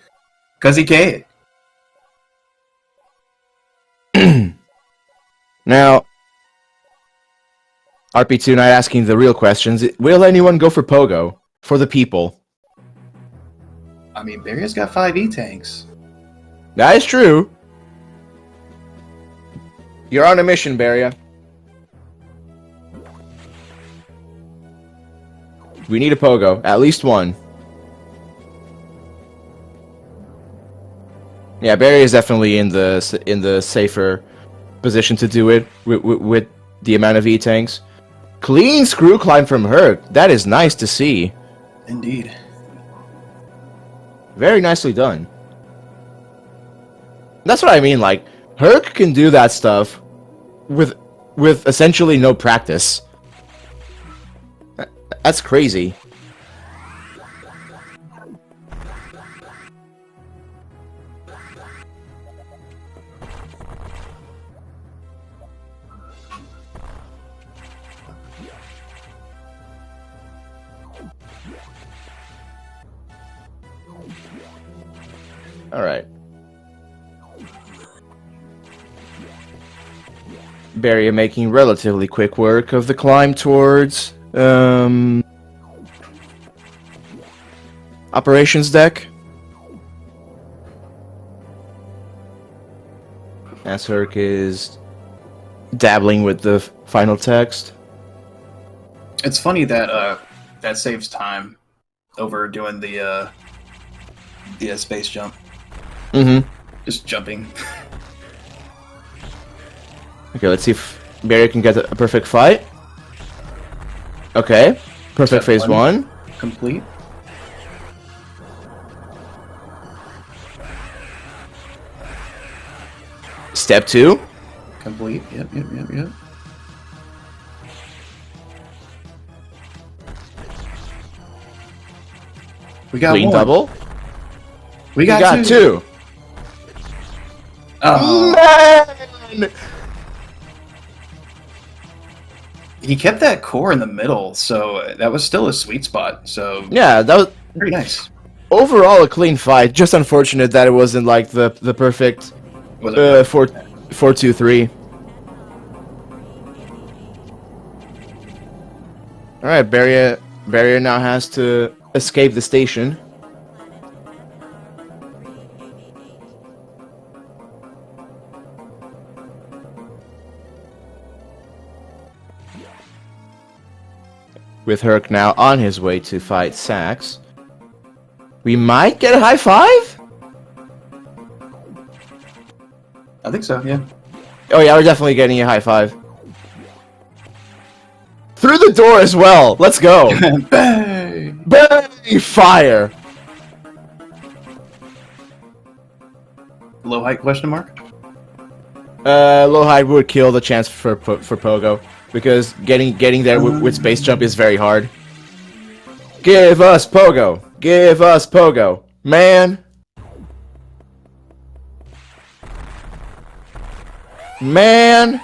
because he can. Now, RP2 Night asking the real questions. Will anyone go for Pogo? For the people? I mean, Barry's got 5 E-tanks. That is true. You're on a mission, Barria. We need a Pogo. At least one. Yeah, Barry is definitely in the safer position to do it with the amount of E-tanks. Clean screw climb from Herc. That is nice to see. Indeed. Very nicely done. That's what I mean, like, Herc can do that stuff with essentially no practice. That's crazy. Alright. Barry making relatively quick work of the climb towards operations deck. as Herc is dabbling with the final text. It's funny that that saves time over doing the space jump. Mm-hmm. Just jumping. Okay, let's see if Barry can get a perfect fight. Okay, perfect Step phase one. Complete. Step two. Complete. Yep. We got Clean one. double. We We got, got two. Oh, Man! he kept that core in the middle, so that was still a sweet spot. So Yeah, that was pretty nice. overall a clean fight. Just unfortunate that it wasn't like the perfect Was it? 4-2-3. All right, Barrier now has to escape the station. With Herc now on his way to fight Sax. We might get a high five? I think so. Yeah. Oh yeah, we're definitely getting a high five. Through the door as well. Let's go. Bang! Bang! Fire. Low height question mark? Low height would kill the chance for Pogo because getting there with space jump is very hard. Give us Pogo. Give us Pogo. Man. Man.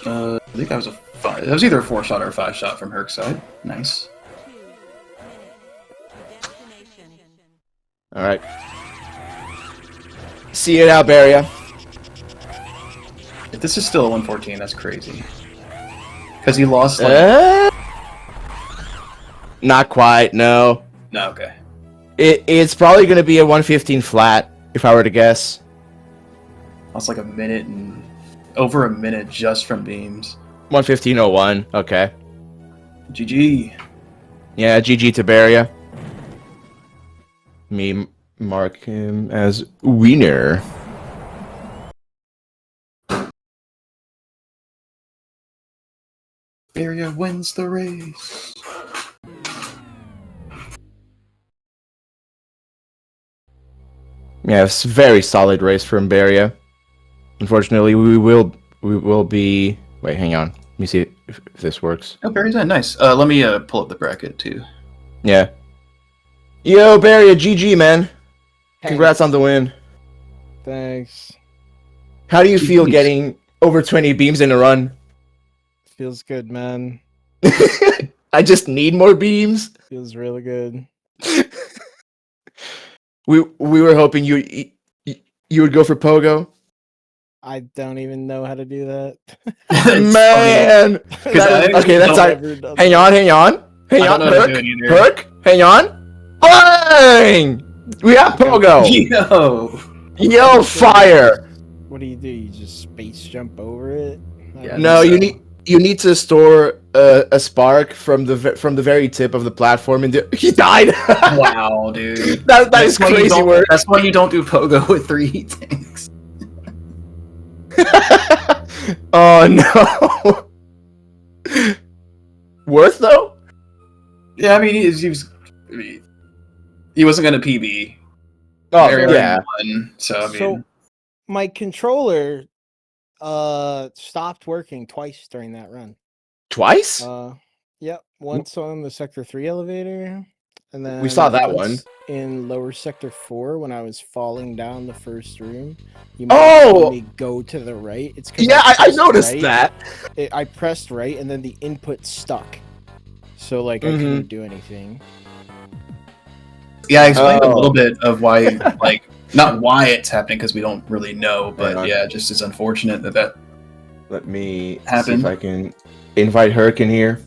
I think that was a 5. That was either a 4-shot or a 5-shot from Herc's side. Nice. All right. See it out, Baria. If this is still a 114, that's crazy. Because he lost Not quite. No. No, okay. It's probably gonna be a 115 flat if I were to guess. Lost like a minute and over a minute just from beams. 115.01. Okay. GG. Yeah, GG to Baria. Me mark him as winner. Baria wins the race. Yeah, it's a very solid race from Baria. Unfortunately, we will be. Wait, hang on. Let me see if this works. Oh, Baria's in. Nice. Let me pull up the bracket too. Yeah. Yo, Baria, GG, man. Congrats on the win. Thanks. How do you feel getting over 20 beams in a run? Feels good, man. I just need more beams. Feels really good. We were hoping you would go for Pogo. I don't even know how to do that. Man. Okay, that's all. Hang on, Herc, hang on. Bang! We have Pogo. Yo, fire! What do? You just space jump over it? Yeah, No, you need to store a spark from the very tip of the platform, and he died. Wow, dude. that is crazy work. That's why you don't do Pogo with 3 heat tanks. Oh no. Worth though? Yeah, I mean he wasn't gonna PB. Oh yeah. yeah. So my controller stopped working twice during that run. Twice? Yep. Once on the Sector 3 elevator, and then We saw that once one. in lower Sector 4 when I was falling down the first room. You Oh! me go to the right. It's 'cause Yeah, I pressed noticed right. that. I pressed right, and then the input stuck. So like I couldn't do anything. yeah, I explained a little bit of why like Not why it's happening because we don't really know, but Hang on. yeah, just it's unfortunate that Let me see Happened. if I can invite Herc in here.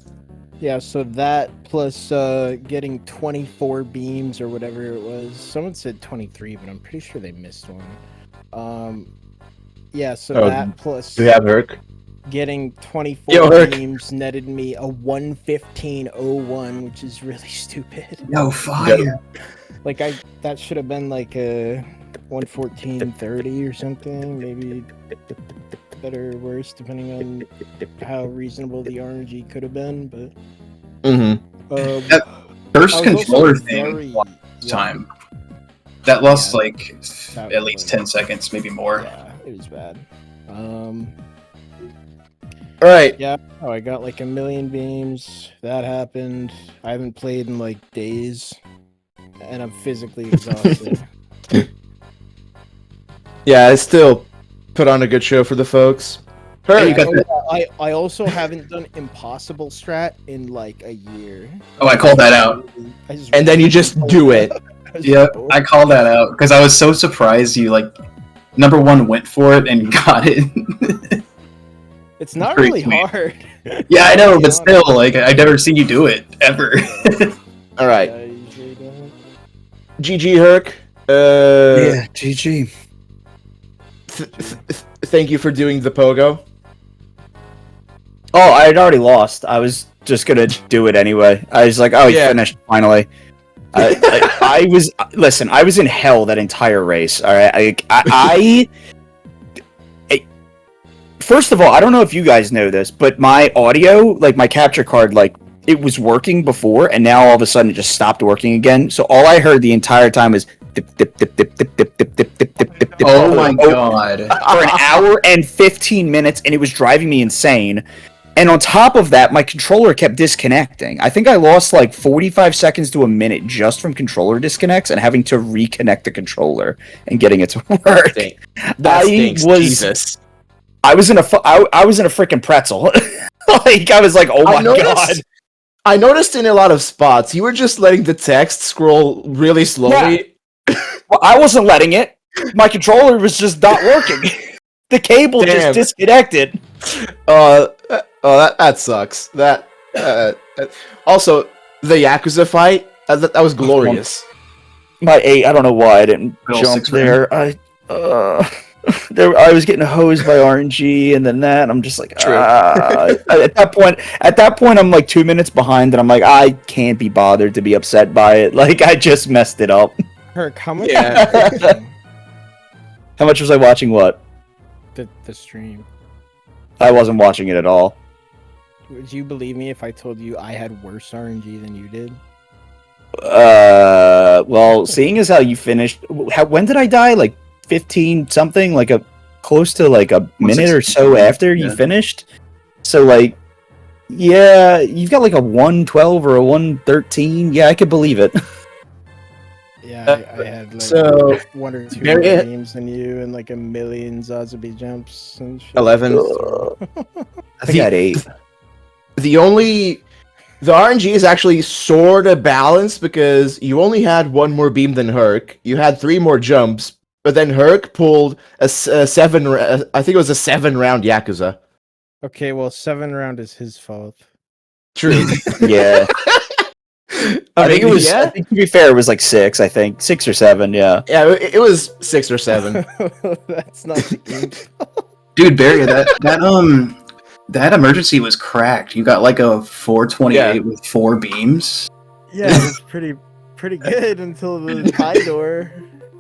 Yeah, so that plus getting 24 beams or whatever it was. Someone said 23, but I'm pretty sure they missed one. Yeah, so Oh, that plus Do we have Herc? getting 24 Yo, Herc. beams netted me a 115.01, which is really stupid. no fire. Like that should have been like a 114.30 or something, maybe better or worse depending on how reasonable the RNG could have been, but Mm-hmm. That first I was controller also thing very lost young. time. That lost Yeah. like That at was least like- 10 seconds, maybe more. Yeah, it was bad. All right. Yeah, oh, I got like a million beams. That happened. I haven't played in like days, and I'm physically exhausted. Yeah, I still put on a good show for the folks. Hey, Herc. you got Oh, the- yeah, I also haven't done impossible strat in like a year. Oh, I called that out. And then you just do it. Yep, I called that out because I was so surprised you like number one went for it and got it. It's not Pretty really sweet. hard. Yeah, I know, To be but still, honest. like I've never seen you do it ever. All right. Yeah, I usually don't. GG Herc. GG. Thank you for doing the pogo. Oh, I had already lost. I was just gonna do it anyway. I was like, oh, he Yeah. finished finally. I was listen. I was in hell that entire race. All right, first of all, I don't know if you guys know this, but my audio, like my capture card, like it was working before, and now all of a sudden it just stopped working again. So all I heard the entire time was dip, dip, dip, dip, dip, dip, dip, dip, dip, dip, dip, dip, Oh my oh, god. for an hour and 15 minutes, and it was driving me insane. And on top of that, my controller kept disconnecting. I think I lost like 45 seconds to a minute just from controller disconnects and having to reconnect the controller and getting it to work. That stinks. Jesus. I was in a freaking pretzel. Like I was like, oh my god. I noticed in a lot of spots you were just letting the text scroll really slowly. Well, I wasn't letting it. My controller was just not working. The cable Damn. just disconnected. That sucks. Also the Yakuza fight that was glorious. My 8, I don't know why I didn't Bill jump 6 there. I was getting hosed by RNG, and then that, and I'm just like, True. at that point, I'm like 2 minutes behind, and I'm like, I can't be bothered to be upset by it. Like, I just messed it up. Herc, how much? Yeah. How much was I watching? What? The stream. I wasn't watching it at all. Would you believe me if I told you I had worse RNG than you did? Well, seeing as how you finished, when did I die? Like 15 something, like close to like a minute or so after you Yeah. finished. So like, yeah, you've got like a 112 or a 113. Yeah, I could believe it. Yeah, I had like So 1 or 2 Very- more games than you and like a million Zazabi jumps and shit. 11. I think I had 8. The RNG is actually sort of balanced because you only had one more beam than Herc. You had 3 more jumps, but then Herc pulled a 7. I think it was a 7-round Yakuza. Okay, well, 7 round is his fault. True. Yeah, I think it mean, was. I Yeah, think to be fair, it was like 6. I think 6 or 7. Yeah. yeah, it was 6 or 7. That's not the game. Dude, Barry, that emergency was cracked. You got like a 428 with 4 beams. Yeah, it was pretty good until the high door.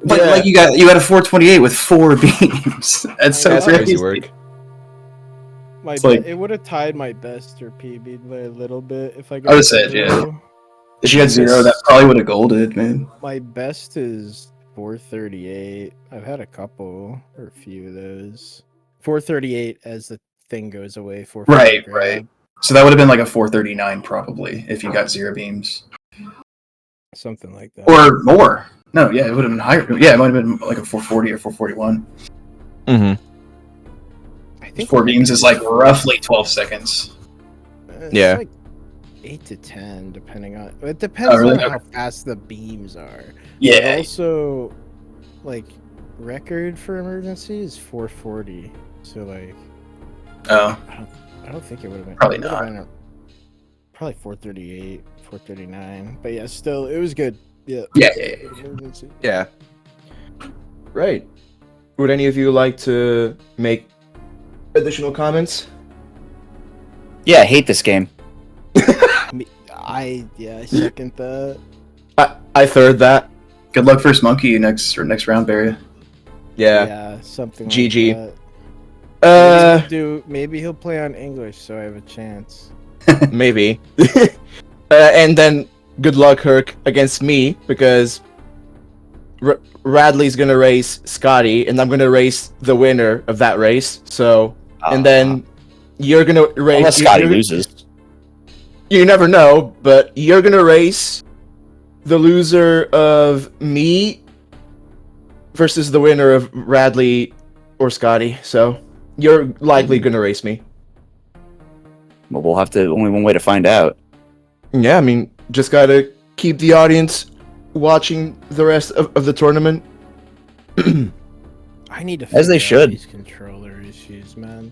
But Yeah. like you had a 428 with 4 beams. That's so That's That's crazy. crazy work. It's like- It would have tied my best or PB'd by a little bit if I got. I would've said, yeah. 0. If you had 0, that probably would have golded, man. My best is 438. I've had a couple or a few of those. 438 as the thing goes away. Right, 440 right. So that would have been like a 439 probably if you got 0 beams. Something like that. Or more. No, yeah, it would have been higher. Yeah, it might have been like a 440 or 441. Mm-hmm. I think 4 beams is like roughly 12 seconds. it's Yeah. like 8 to 10, depending on. It depends really? on how fast the beams are. But Yeah. also, like record for emergency is 440. So like, Oh, I don't think it would have been. Probably it would have not. been probably 438, 439. But yeah, still, it was good. Yeah. Yeah. Emergency. Yeah. Right. Would any of you like to make additional comments? Yeah, I hate this game. I second that. I third that. Good luck first monkey next round, Barry. Yeah. Something GG. like that. Uh, Maybe he'll play on English, so I have a chance. maybe. And then good luck, Herc, against me because Radley's gonna race Scotty, and I'm gonna race the winner of that race. So, and then you're gonna race. Unless Scotty loses. You never know, but you're gonna race the loser of me versus the winner of Radley or Scotty. So you're likely gonna race me. Well, we'll have to. Only one way to find out. Yeah, I mean, just gotta keep the audience watching the rest of the tournament. I need to As they figure out should. these controller issues, man.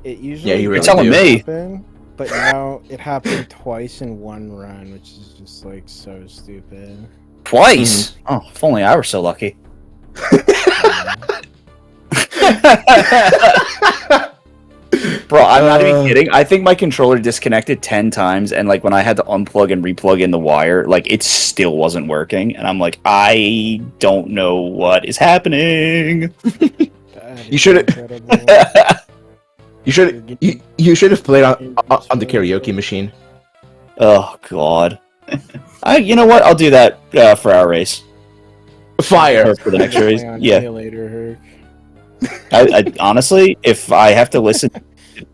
It usually you really You're telling do. me. happen, but now it happened twice in one run, which is just like so stupid. Twice. Oh, if only I were so lucky. Bro, I'm not even kidding. I think my controller disconnected 10 times, and like when I had to unplug and replug in the wire, like it still wasn't working. And I'm like, I don't know what is happening. That You is should- incredible. You should have played on the karaoke machine. Oh God. You know what? I'll do that for our race. Fire. For the next Play race. on Yeah. emulator, Herc. I honestly, if I have to listen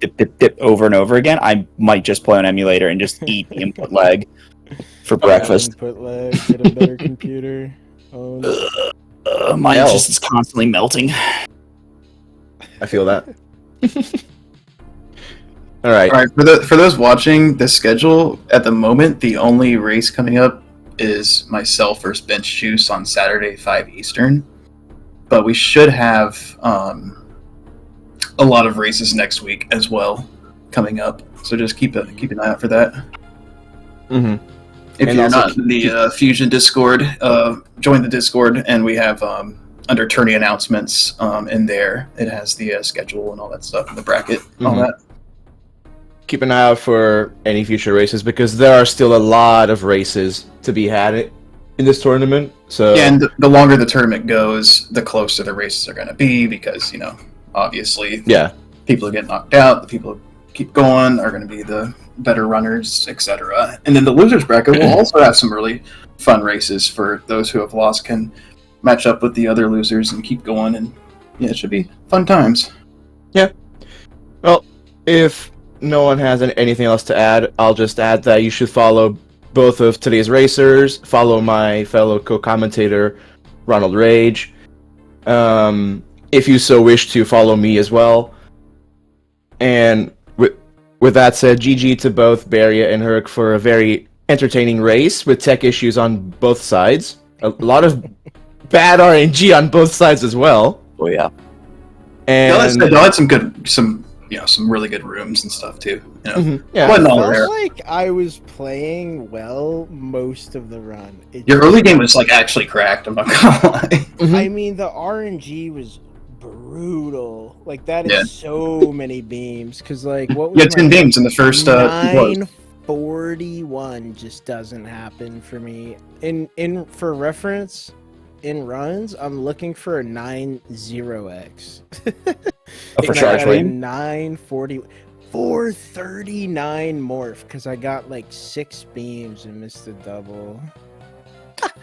dip over and over again, I might just play on emulator and just eat the input lag for breakfast. Input lag, get a better computer. Mine Hell. just is constantly melting. I feel that. All right. All right, for those watching the schedule at the moment, the only race coming up is myself versus Bench Juice on Saturday 5 Eastern. But we should have a lot of races next week as well coming up. So just keep an eye out for that. Mm-hmm. If And you're also not in the Fusion Discord, join the Discord, and we have under tourney announcements in there. It has the schedule and all that stuff in the bracket, all Mhm. that. Keep an eye out for any future races because there are still a lot of races to be had in this tournament. So Yeah, and the longer the tournament goes, the closer the races are going to be because, obviously, yeah. people who get knocked out, the people who keep going are going to be the better runners, etc. And then the losers bracket will also have some really fun races for those who have lost can match up with the other losers and keep going. And yeah, it should be fun times. Well, if no one has anything else to add, I'll just add that you should follow both of today's racers. Follow my fellow co-commentator, Ronald Rage. If you so wish to follow me as well. And with that said, GG to both Baria and Herc for a very entertaining race with tech issues on both sides. A lot of bad RNG on both sides as well. Oh yeah. And They'll had some really good rooms and stuff too. Mhm, yeah, Wasn't of all course. there. Like I was playing well most of the run. Your early game was like actually cracked. I'm not gonna lie. I mean, the RNG was brutal. Like that is Yeah. so many beams. Cause like what was You had 10 beams in the first. 941 just doesn't happen for me. For reference, in runs, I'm looking for a 90x. For And I charge got a rate? 940, 439 morph because I got like 6 beams and missed the double.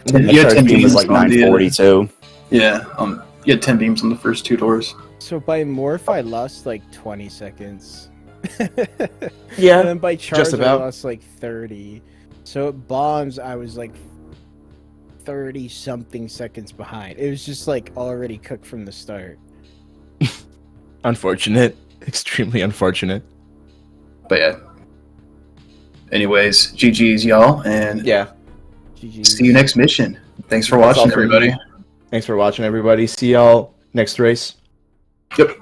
You had The 10 charge beam beams was like on the- 942. Yeah, you had 10 beams on the first 2 doors. So by morph, I lost like 20 seconds. Yeah, And then by charge, about. I lost like 30. So at bombs, I was like 30 something seconds behind. It was just like already cooked from the start. unfortunate. Extremely unfortunate. But yeah. Anyways, GG's y'all, and Yeah. GG. see you next mission. Thanks for That's watching, all from everybody. me. Thanks for watching, everybody. See y'all next race. Yep.